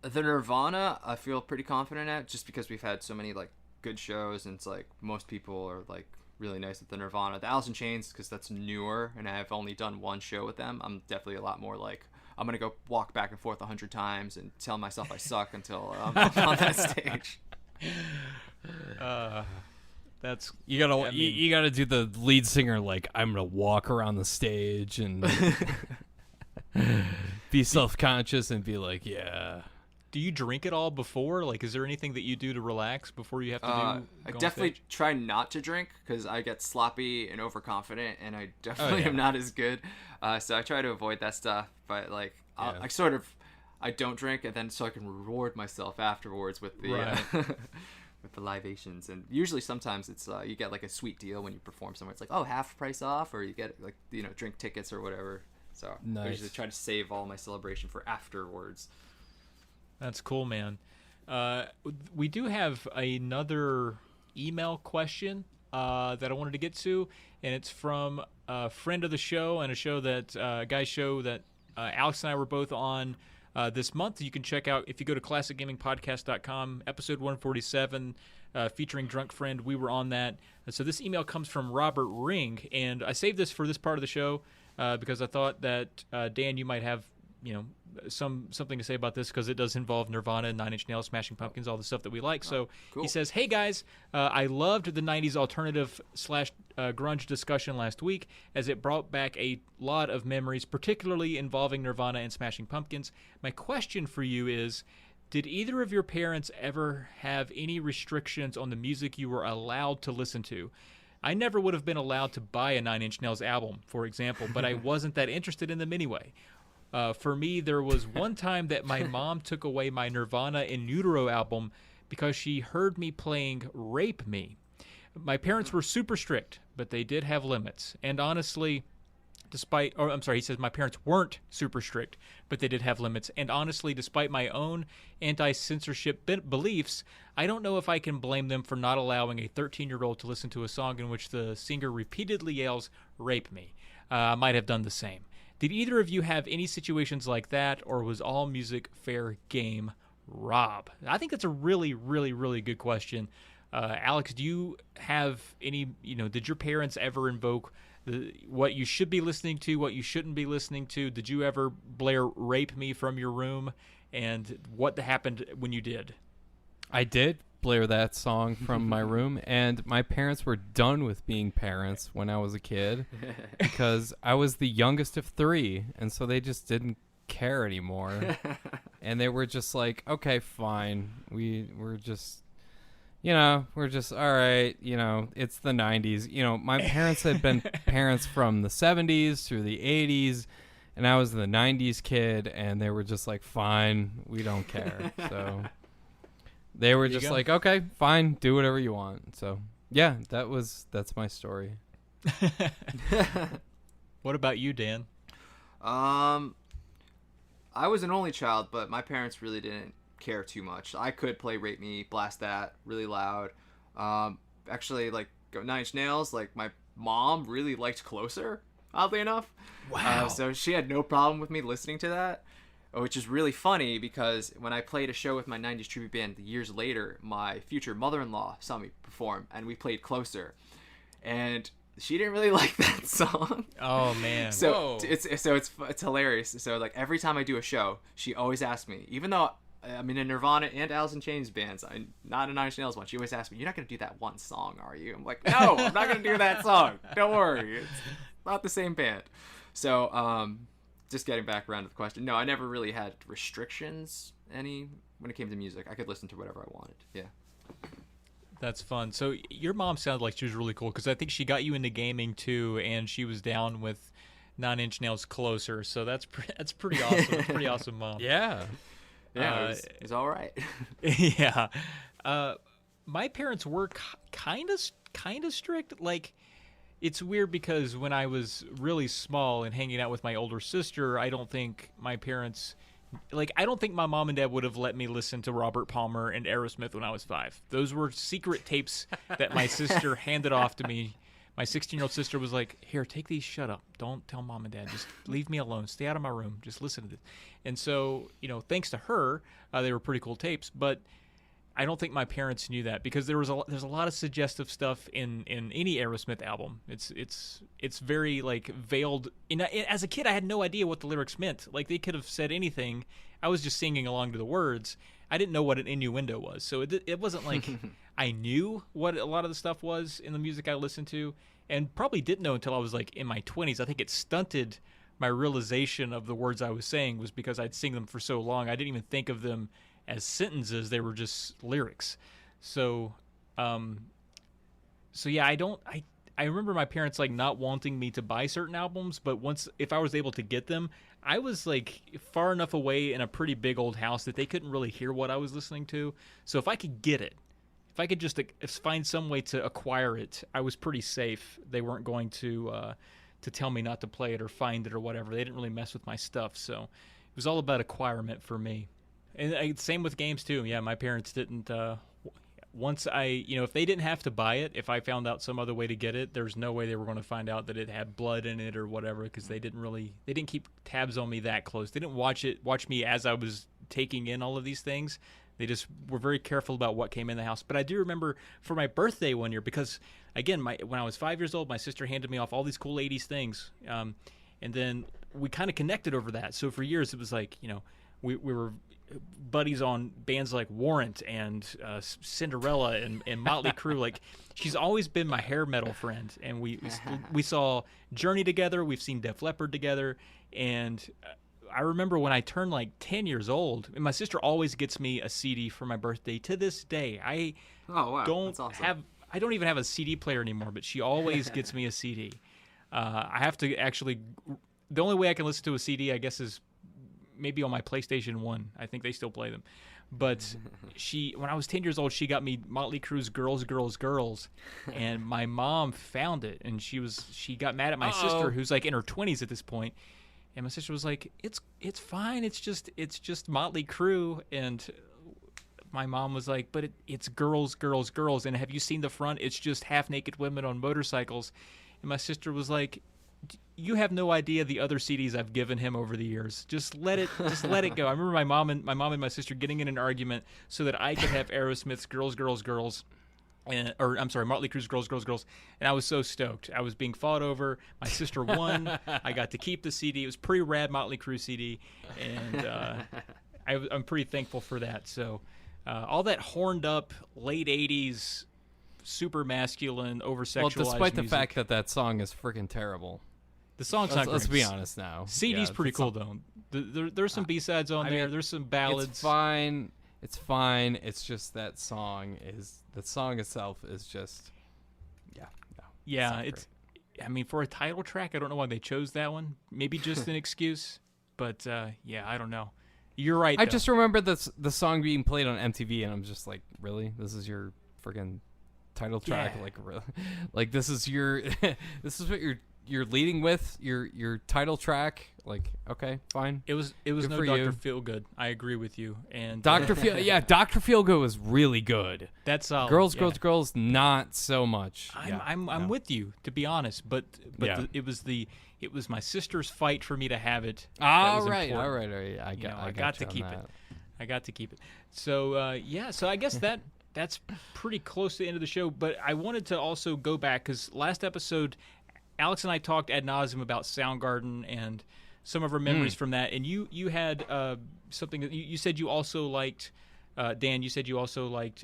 The Nirvana, I feel pretty confident at, just because we've had so many like good shows, and it's like most people are like really nice at the Nirvana. The Alice in Chains, because that's newer, and I've only done one show with them. I'm definitely a lot more like, I'm gonna go walk back and forth 100 times and tell myself I suck until I'm on that stage. That's You gotta you gotta do the lead singer, like, I'm gonna walk around the stage and be self-conscious and be like, yeah. Do you drink it all before? Like, is there anything that you do to relax before you have to I go on definitely stage? try not to drink because I get sloppy and overconfident, and I definitely am not as good. So I try to avoid that stuff. But like, I don't drink, and then so I can reward myself afterwards with the with the libations. And usually, sometimes it's you get like a sweet deal when you perform somewhere. It's like, oh, half price off, or you get like drink tickets or whatever. So I usually try to save all my celebration for afterwards. That's cool, man. We do have another email question that I wanted to get to, and it's from a friend of the show and a guy's show that Alex and I were both on this month. You can check out if you go to classicgamingpodcast.com, episode 147, featuring DrunkFriend. We were on that. So this email comes from Robert Ring, and I saved this for this part of the show because I thought that Dan, you might have something to say about this because it does involve Nirvana, Nine Inch Nails, Smashing Pumpkins, all the stuff that we like. So cool. He says, "Hey guys, I loved the '90s alternative / grunge discussion last week as it brought back a lot of memories, particularly involving Nirvana and Smashing Pumpkins. My question for you is, did either of your parents ever have any restrictions on the music you were allowed to listen to? I never would have been allowed to buy a Nine Inch Nails album, for example, but I wasn't that interested in them anyway. For me, there was one time that my mom took away my Nirvana In Utero album because she heard me playing Rape Me. My parents were super strict, but they did have limits. And honestly, he says my parents weren't super strict, but they did have limits. And honestly, despite my own anti-censorship beliefs, I don't know if I can blame them for not allowing a 13-year-old to listen to a song in which the singer repeatedly yells, "Rape me." I might have done the same. Did either of you have any situations like that, or was all music fair game? Rob. I think that's a really, really, really good question. Alex, do you have any, did your parents ever invoke what you should be listening to, what you shouldn't be listening to? Did you ever blare Rape Me from your room? And what happened when you did? I did blare that song from my room, and my parents were done with being parents when I was a kid because I was the youngest of 3, and so they just didn't care anymore. And they were just like, okay, fine, we're just all right, it's the 90s. My parents had been parents from the 70s through the 80s, and I was the 90s kid, and they were just like, fine, we don't care. So they were just like, okay, fine, do whatever you want. So yeah, that's my story. What about you, Dan? I was an only child, but my parents really didn't care too much. I could play Rape Me, blast that really loud. Actually, like Nine Inch Nails, like my mom really liked Closer, oddly enough. Wow. So she had no problem with me listening to that, which is really funny because when I played a show with my 90s tribute band years later, my future mother-in-law saw me perform, and we played Closer. And she didn't really like that song. Oh man. So it's hilarious. So like every time I do a show, she always asks me, even though I'm in a Nirvana and Alice in Chains bands, I'm not a Nine Inch Nails one, she always asks me, "You're not gonna do that one song, are you?" I'm like, "No, I'm not gonna do that song. Don't worry, it's not the same band." So just getting back around to the question, no, I never really had restrictions when it came to music. I could listen to whatever I wanted. Yeah. That's fun. So your mom sounded like she was really cool because I think she got you into gaming too, and she was down with Nine Inch Nails Closer. So that's pretty awesome. Pretty awesome, mom. Yeah. Yeah, it was all right. Yeah. My parents were kind of strict. Like, it's weird because when I was really small and hanging out with my older sister, I don't think my parents, like, I don't think my mom and dad would have let me listen to Robert Palmer and Aerosmith when I was 5. Those were secret tapes that my sister handed off to me. My 16-year-old sister was like, "Here, take these. Shut up. Don't tell mom and dad. Just leave me alone. Stay out of my room. Just listen to this." And so, thanks to her, they were pretty cool tapes. But I don't think my parents knew that because there's a lot of suggestive stuff in any Aerosmith album. It's very like veiled. As a kid, I had no idea what the lyrics meant. Like they could have said anything. I was just singing along to the words. I didn't know what an innuendo was, so it wasn't like I knew what a lot of the stuff was in the music I listened to, and probably didn't know until I was like in my 20s. I think it stunted my realization of the words I was saying was because I'd sing them for so long. I didn't even think of them as sentences; they were just lyrics. So, yeah, I remember my parents like not wanting me to buy certain albums, but if I was able to get them, I was like far enough away in a pretty big old house that they couldn't really hear what I was listening to. So if I could get it, if I could just find some way to acquire it, I was pretty safe. They weren't going to tell me not to play it or find it or whatever. They didn't really mess with my stuff, so it was all about acquirement for me. And same with games too. Yeah, my parents didn't. Once if they didn't have to buy it, if I found out some other way to get it, there's no way they were going to find out that it had blood in it or whatever, because they didn't keep tabs on me that close. They didn't watch me as I was taking in all of these things. They just were very careful about what came in the house. But I do remember for my birthday one year, because again, when I was 5 years old, my sister handed me off all these cool 80s things, and then we kind of connected over that. So for years it was like, we were buddies on bands like Warrant and Cinderella and Motley Crue. Like, she's always been my hair metal friend, and we saw Journey together. We've seen Def Leppard together, and I remember when I turned like 10 years old, and my sister always gets me a CD for my birthday to this day. I don't even have a CD player anymore, but she always gets me a CD. I have to actually. The only way I can listen to a CD, I guess, is maybe on my PlayStation 1. I think they still play them. But when I was 10 years old, she got me Motley Crue's Girls, Girls, Girls, and my mom found it, and she got mad at my sister, who's like in her 20s at this point, and my sister was like, it's fine, it's just Motley Crue, and my mom was like, but it's Girls, Girls, Girls, and have you seen the front? It's just half-naked women on motorcycles. And my sister was like, you have no idea the other CDs I've given him over the years. Just let it go. I remember my mom and my sister getting in an argument so that I could have Aerosmith's Girls, Girls, Girls, Motley Crue's Girls, Girls, Girls, and I was so stoked. I was being fought over. My sister won. I got to keep the CD. It was pretty rad Motley Crue CD, and I'm pretty thankful for that. So all that horned up late 80s, super masculine, over-sexualized Well, despite music. the fact that song is freaking terrible. The song's not great. Let's be honest now. CD's pretty cool, though. There's some B-sides on there. There's some ballads. It's fine. It's just the song itself is just, Yeah, I mean, for a title track, I don't know why they chose that one. Maybe just an excuse. But, I don't know. You're right, I though. just remember the song being played on MTV, and I'm just like, really? This is your freaking title track? Yeah. Like, really? Like, this is what you're leading with your title track. Like, okay, fine. It was Good no for Dr. you. Feelgood. I agree with you. And Dr. Feelgood was really good. That's solid. Girls, yeah. Girls, Girls, not so much. I'm with you, to be honest. But Yeah. it was my sister's fight for me to have it. All that right. was important. I I got to you on keep that. it. I got to keep it. So so I guess that's pretty close to the end of the show. But I wanted to also go back because last episode, Alex and I talked ad nauseum about Soundgarden and some of our memories from that. And you had something that you said you also liked. Dan, you said you also liked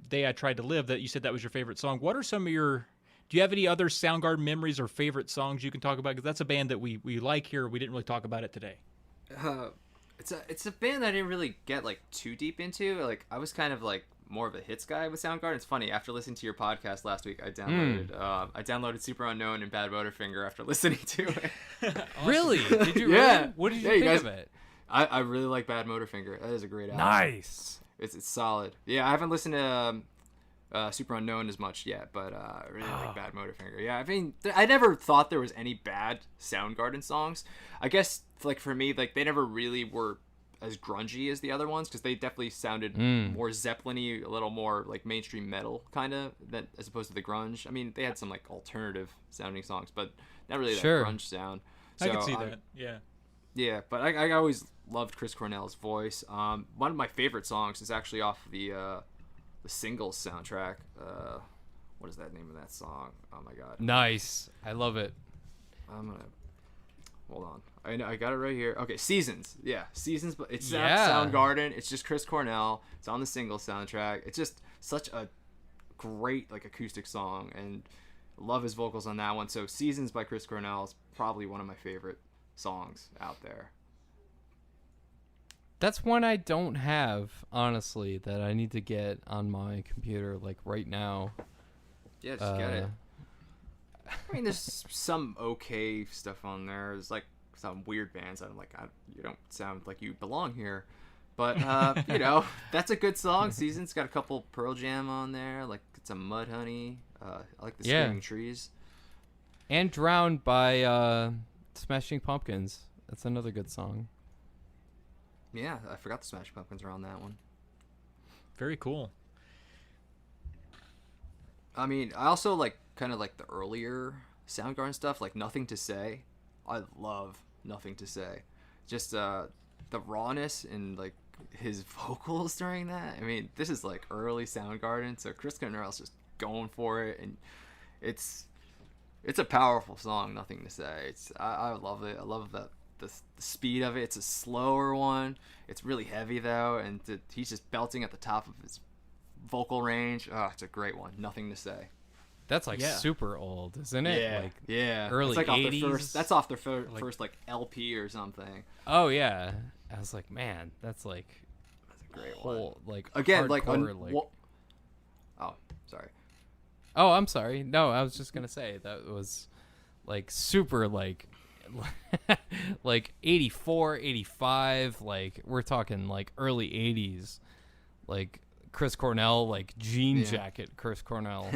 "Day I Tried to Live." That you said that was your favorite song. What are some of your? Do you have any other Soundgarden memories or favorite songs you can talk about? Because that's a band that we like here. We didn't really talk about it today. It's a band that I didn't really get like too deep into. Like, I was kind of like more of a hits guy with Soundgarden. It's funny, after listening to your podcast last week, I downloaded Super Unknown and Bad Motorfinger after listening to it. Awesome. Really? Did you? Yeah. Really? What did you Yeah, you think guys- of it? I really like Bad Motorfinger. That is a great album. Nice. It's solid. Yeah, I haven't listened to Super Unknown as much yet, but I really like Bad Motorfinger. Yeah, I mean, I never thought there was any bad Soundgarden songs. I guess, like, for me, like, they never really were as grungy as the other ones, because they definitely sounded more Zeppelin-y, a little more, like, mainstream metal, kind of, as opposed to the grunge. I mean, they had some, like, alternative sounding songs, but not really that grunge sound. So, I can see that, yeah. Yeah, but I always loved Chris Cornell's voice. One of my favorite songs is actually off the Singles soundtrack. What is that name of that song? Oh my god. Nice. I love it. I'm gonna hold on. I got it right here. Okay, Seasons. Yeah, Seasons. But it's not Yeah. Soundgarden. It's just Chris Cornell. It's on the Singles soundtrack. It's just such a great like acoustic song, and love his vocals on that one. So Seasons by Chris Cornell is probably one of my favorite songs out there. That's one I don't have, honestly, that I need to get on my computer, like, right now. Yeah, just get it. I mean, there's some okay stuff on there. There's, like, some weird bands that I'm like, you don't sound like you belong here. But, you know, that's a good song. Season's got a couple Pearl Jam on there. Like, it's a Mudhoney. I like the Screaming Trees. And Drowned by Smashing Pumpkins. That's another good song. Yeah, I forgot the Smash Pumpkins are on that one. Very cool. I mean, I also like kind of like the earlier Soundgarden stuff, like Nothing to Say. I love Nothing to Say. Just the rawness and like his vocals during that. I mean, this is like early Soundgarden, so Chris Cornell's just going for it, and it's a powerful song. Nothing to Say. I love it. I love the speed of it. It's a slower one. It's really heavy though, and he's just belting at the top of his vocal range. Oh, it's a great one. Nothing to Say. That's like super old, isn't it? Yeah, like yeah. early it's like 80s. That's off their first like LP or something. Oh yeah. I was like, man, that's like That's a great whole one. like Again, hardcore, oh, sorry. Oh, I'm sorry. No, I was just gonna say that was like super like like 84, 85, like we're talking like early 80s, like Chris Cornell, like jean jacket Chris Cornell.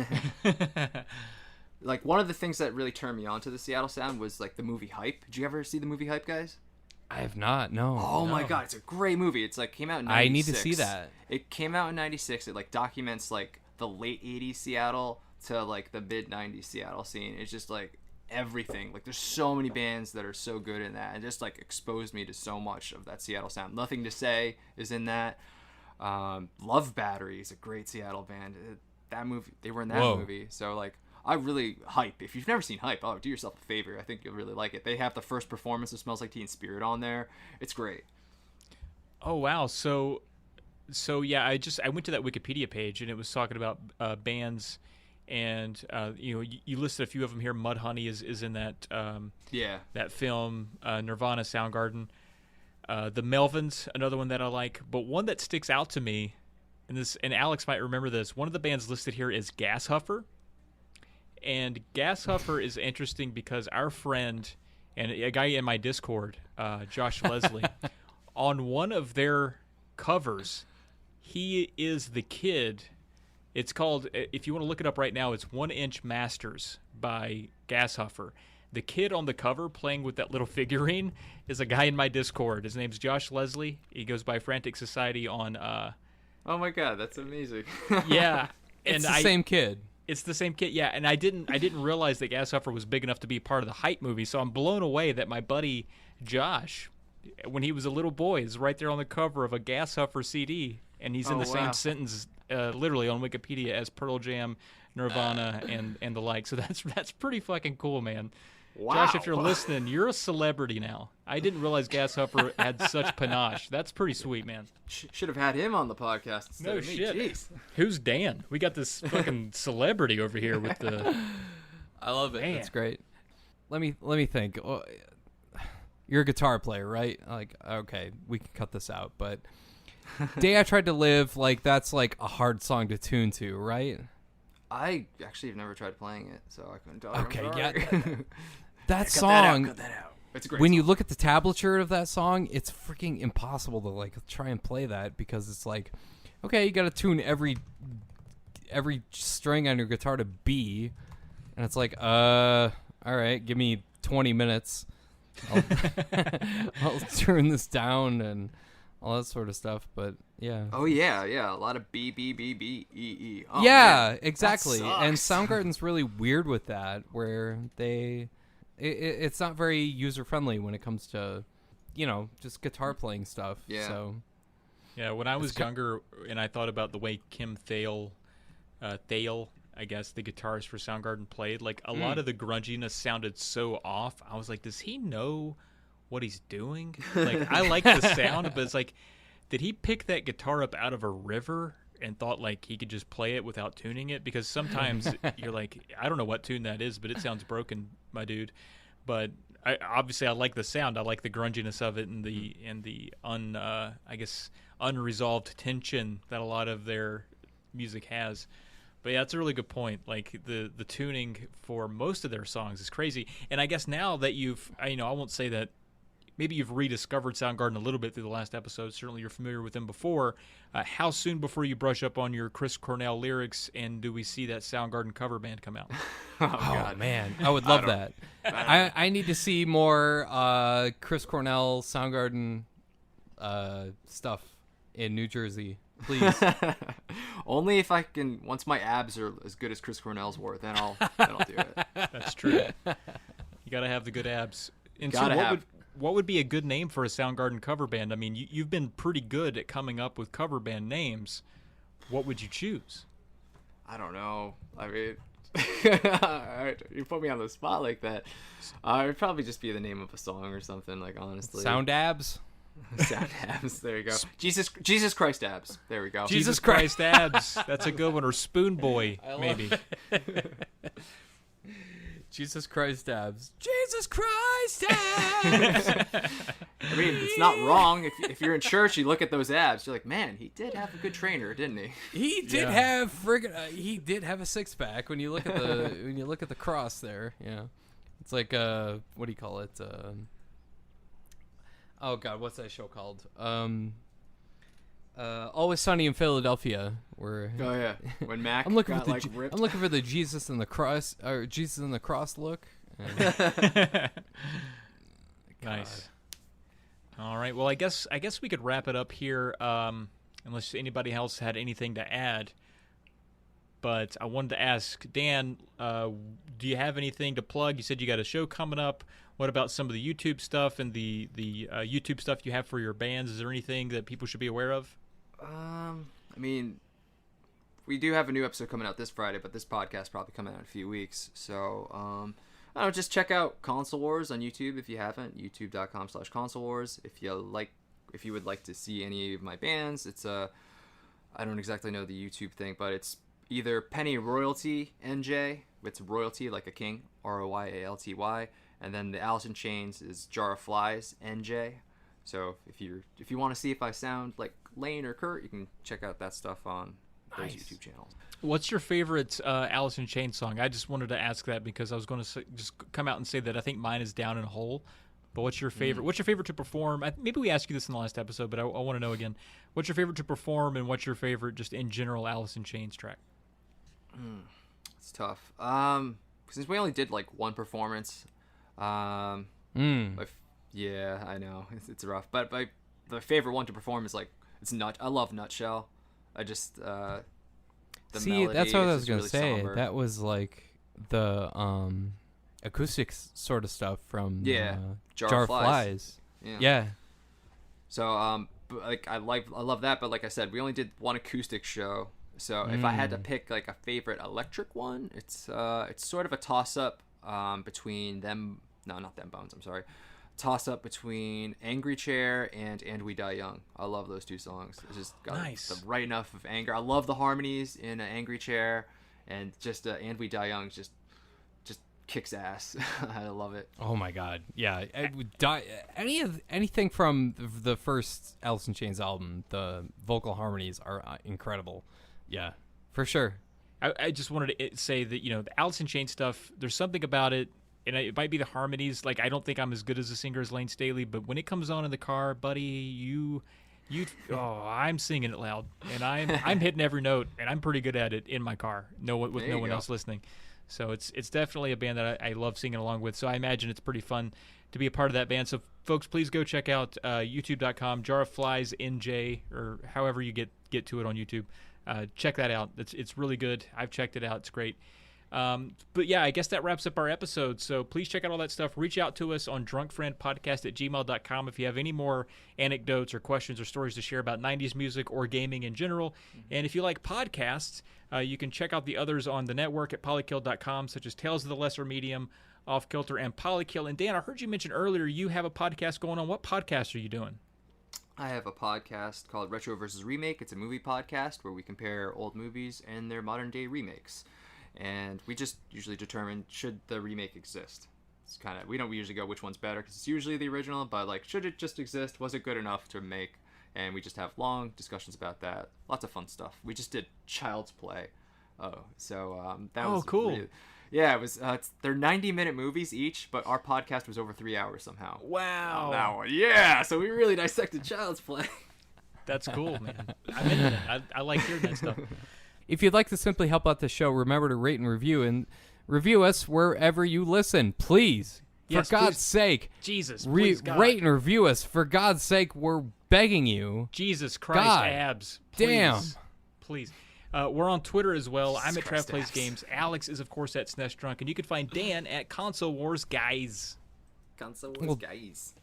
Like one of the things that really turned me on to the Seattle sound was like the movie Hype. Did you ever see the movie Hype, guys? I have not. No. Oh my god, it's a great movie. It's like came out in 96. I need to see that. It came out in 96. It like documents like the late 80s Seattle to like the mid 90s Seattle scene. It's just like everything. Like there's so many bands that are so good in that, and just like exposed me to so much of that Seattle sound. Nothing to Say is in that. Love Battery is a great Seattle band. That movie, they were in that movie. So like I really Hype. If you've never seen Hype, oh, do yourself a favor. I think you'll really like it. They have the first performance of Smells Like Teen Spirit on there. It's great. Oh wow. So yeah, I went to that Wikipedia page and it was talking about bands, and you listed a few of them here. Mudhoney is in that that film. Nirvana, Soundgarden, the Melvins, another one that I like. But one that sticks out to me, and Alex might remember this. One of the bands listed here is Gas Huffer, and Gas Huffer is interesting because our friend and a guy in my Discord, Josh Leslie, on one of their covers, he is the kid. It's called, if you want to look it up right now, it's 1 Inch Masters by Gas Huffer. The kid on the cover playing with that little figurine is a guy in my Discord. His name's Josh Leslie. He goes by Frantic Society on... oh my god, that's amazing. Yeah. It's the same kid. It's the same kid, yeah. And I didn't realize that Gas Huffer was big enough to be part of the Hype movie, so I'm blown away that my buddy Josh, when he was a little boy, is right there on the cover of a Gas Huffer CD, and he's in the same sentence literally on Wikipedia as Pearl Jam, Nirvana, and the like. So that's pretty fucking cool, man. Wow. Josh, if you're listening, you're a celebrity now. I didn't realize Gas Huffer had such panache. That's pretty sweet, man. Should have had him on the podcast instead No of me. shit. Jeez. Who's Dan? We got this fucking celebrity over here with the... I love it. Man. That's great. Let me think. Oh, you're a guitar player, right? Like, okay, we can cut this out, but Day I Tried to Live, like, that's like a hard song to tune to, right? I actually have never tried playing it, so I couldn't talk. Okay, I'm yeah. sorry. That song, Cut that out. It's a great when song. you look at the tablature of that song, it's freaking impossible to like try and play that, because it's like, okay, you got to tune every every string on your guitar to B, and it's like, all right, give me 20 minutes. I'll, I'll turn this down and all that sort of stuff. But yeah. Oh yeah, a lot of B B B B E E. Oh, yeah, man. exactly. That And sucks. Soundgarden's really weird with that, where it's not very user friendly when it comes to, just guitar playing stuff. Yeah. So Yeah, when I was younger and I thought about the way Kim Thale, I guess, the guitarist for Soundgarden played, like a lot of the grunginess sounded so off. I was like, does he know what he's doing? Like, I like the sound, but it's like, did he pick that guitar up out of a river and thought like he could just play it without tuning it? Because sometimes you're like, I don't know what tune that is, but it sounds broken, my dude. But obviously I like the sound. I like the grunginess of it and the unresolved tension that a lot of their music has. But yeah, that's a really good point. Like the tuning for most of their songs is crazy. And I guess now that I won't say that maybe you've rediscovered Soundgarden a little bit through the last episode. Certainly you're familiar with them before. How soon before you brush up on your Chris Cornell lyrics and do we see that Soundgarden cover band come out? Oh, God. man, I would love that. I need to see more Chris Cornell Soundgarden stuff in New Jersey, please. Only if I can. Once my abs are as good as Chris Cornell's were, then I'll do it. That's true. You got to have the good abs. And so what would be a good name for a Soundgarden cover band? I mean, you've been pretty good at coming up with cover band names. What would you choose? I don't know. I mean, you put me on the spot like that. It'd probably just be the name of a song or something. Like honestly, Sound abs. Sound abs. There you go. Jesus Christ abs. There we go. Jesus Christ abs. That's a good one. Or Spoon Boy, maybe. Jesus Christ abs. Jesus Christ abs. I mean, it's not wrong. If you're in church, you look at those abs. You're like, man, he did have a good trainer, didn't he? He did have he did have a six pack when you look at the cross there. Yeah, it's like what do you call it? Oh God, what's that show called? Always Sunny in Philadelphia. Where Oh yeah, when Mac I'm looking got for like ripped. I'm looking for the Jesus and the cross or Jesus and the cross look. And- Nice. All right. Well, I guess we could wrap it up here, unless anybody else had anything to add. But I wanted to ask Dan, do you have anything to plug? You said you got a show coming up. What about some of the YouTube stuff and the YouTube stuff you have for your bands? Is there anything that people should be aware of? I mean, we do have a new episode coming out this Friday, but this podcast probably coming out in a few weeks. So, I don't know, just check out Console Wars on YouTube if you haven't. YouTube.com/Console Wars. If you would like to see any of my bands, it's I don't exactly know the YouTube thing, but it's either Penny Royalty NJ, it's royalty like a king, ROYALTY, and then the Alice in Chains is Jar of Flies NJ. So if you want to see if I sound like Lane or Kurt, you can check out that stuff on those YouTube channels. What's your favorite Alice in Chains song? I just wanted to ask that because I was going to just come out and say that I think mine is Down in a Hole. But what's your favorite? What's your favorite to perform? Maybe we asked you this in the last episode, but I want to know again. What's your favorite to perform, and what's your favorite just in general Alice in Chains track? It's tough. Since we only did like one performance, yeah, I know it's rough. But the favorite one to perform is like I love Nutshell. I just melody that's what I was is gonna really say. somber. That was like the acoustic sort of stuff from Jar of Flies. Yeah. So but, like I love that, but like I said, we only did one acoustic show. So if I had to pick like a favorite electric one, it's sort of a toss up between them. No, not them Bones. I'm sorry. Toss up between Angry Chair and We Die Young. I love those two songs. It's just got the right enough of anger. I love the harmonies in Angry Chair, and just and We Die Young just kicks ass. I love it. Oh my God, yeah. Anything from the first Alice in Chains album, the vocal harmonies are incredible. Yeah, for sure. I just wanted to say that the Alice in Chains stuff. There's something about it. And it might be the harmonies. Like, I don't think I'm as good as a singer as Lane Staley, but when it comes on in the car, buddy, I'm singing it loud, and I'm hitting every note, and I'm pretty good at it in my car, with no one else listening. So it's definitely a band that I love singing along with. So I imagine it's pretty fun to be a part of that band. So folks, please go check out youtube.com, Jar of Flies NJ, or however you get to it on YouTube. Check that out. It's really good. I've checked it out. It's great. But yeah, I guess that wraps up our episode. So please check out all that stuff. Reach out to us on drunkfriendpodcast@gmail.com if you have any more anecdotes or questions or stories to share about 90s music or gaming in general. And if you like podcasts, you can check out the others on the network at polykill.com, such as Tales of the Lesser Medium, Off Kilter, and Polykill. And Dan, I heard you mention earlier you have a podcast going on. What podcast are you doing? I have a podcast called Retro vs. Remake. It's a movie podcast where we compare old movies and their modern day remakes. And we just usually determine, should the remake exist? It's kind of, we don't usually go which one's better because it's usually the original, but like, should it just exist? Was it good enough to make? And we just have long discussions about that. Lots of fun stuff. We just did Child's Play. That was cool. Really, yeah, it was. They're 90-minute movies each, but our podcast was over 3 hours somehow. Wow. That one, yeah. So we really dissected Child's Play. That's cool, man. I'm into that. I like hearing that stuff. If you'd like to simply help out the show, remember to rate and review us wherever you listen, please. Yes, for God's please. sake. Jesus, please, God. Rate and review us. For God's sake, we're begging you. Jesus Christ, God. abs. Please. Damn. Please. We're on Twitter as well. I'm at Trav Christ, Plays abs. Games. Alex is, of course, at SNES Drunk. And you can find Dan at Console Wars Guys. Console Wars guys.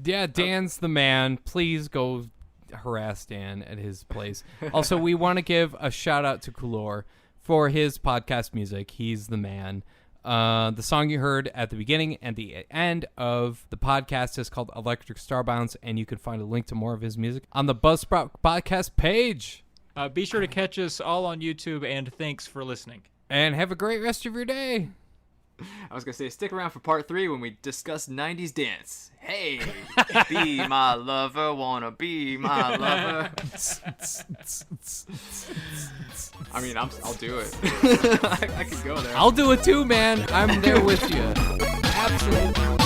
Yeah, Dan's the man. Please go harass Dan at his place. Also, we want to give a shout out to Kulor for his podcast music. He's the man. The song you heard at the beginning and the end of the podcast is called Electric Starbounce, and you can find a link to more of his music on the Buzzsprout podcast page. Be sure to catch us all on YouTube, and thanks for listening. And have a great rest of your day. I was going to say, stick around for part 3 when we discuss 90s dance. Hey, be my lover, wanna be my lover. I mean, I'll do it. I could go there. I'll do it too, man. I'm there with you. Absolutely.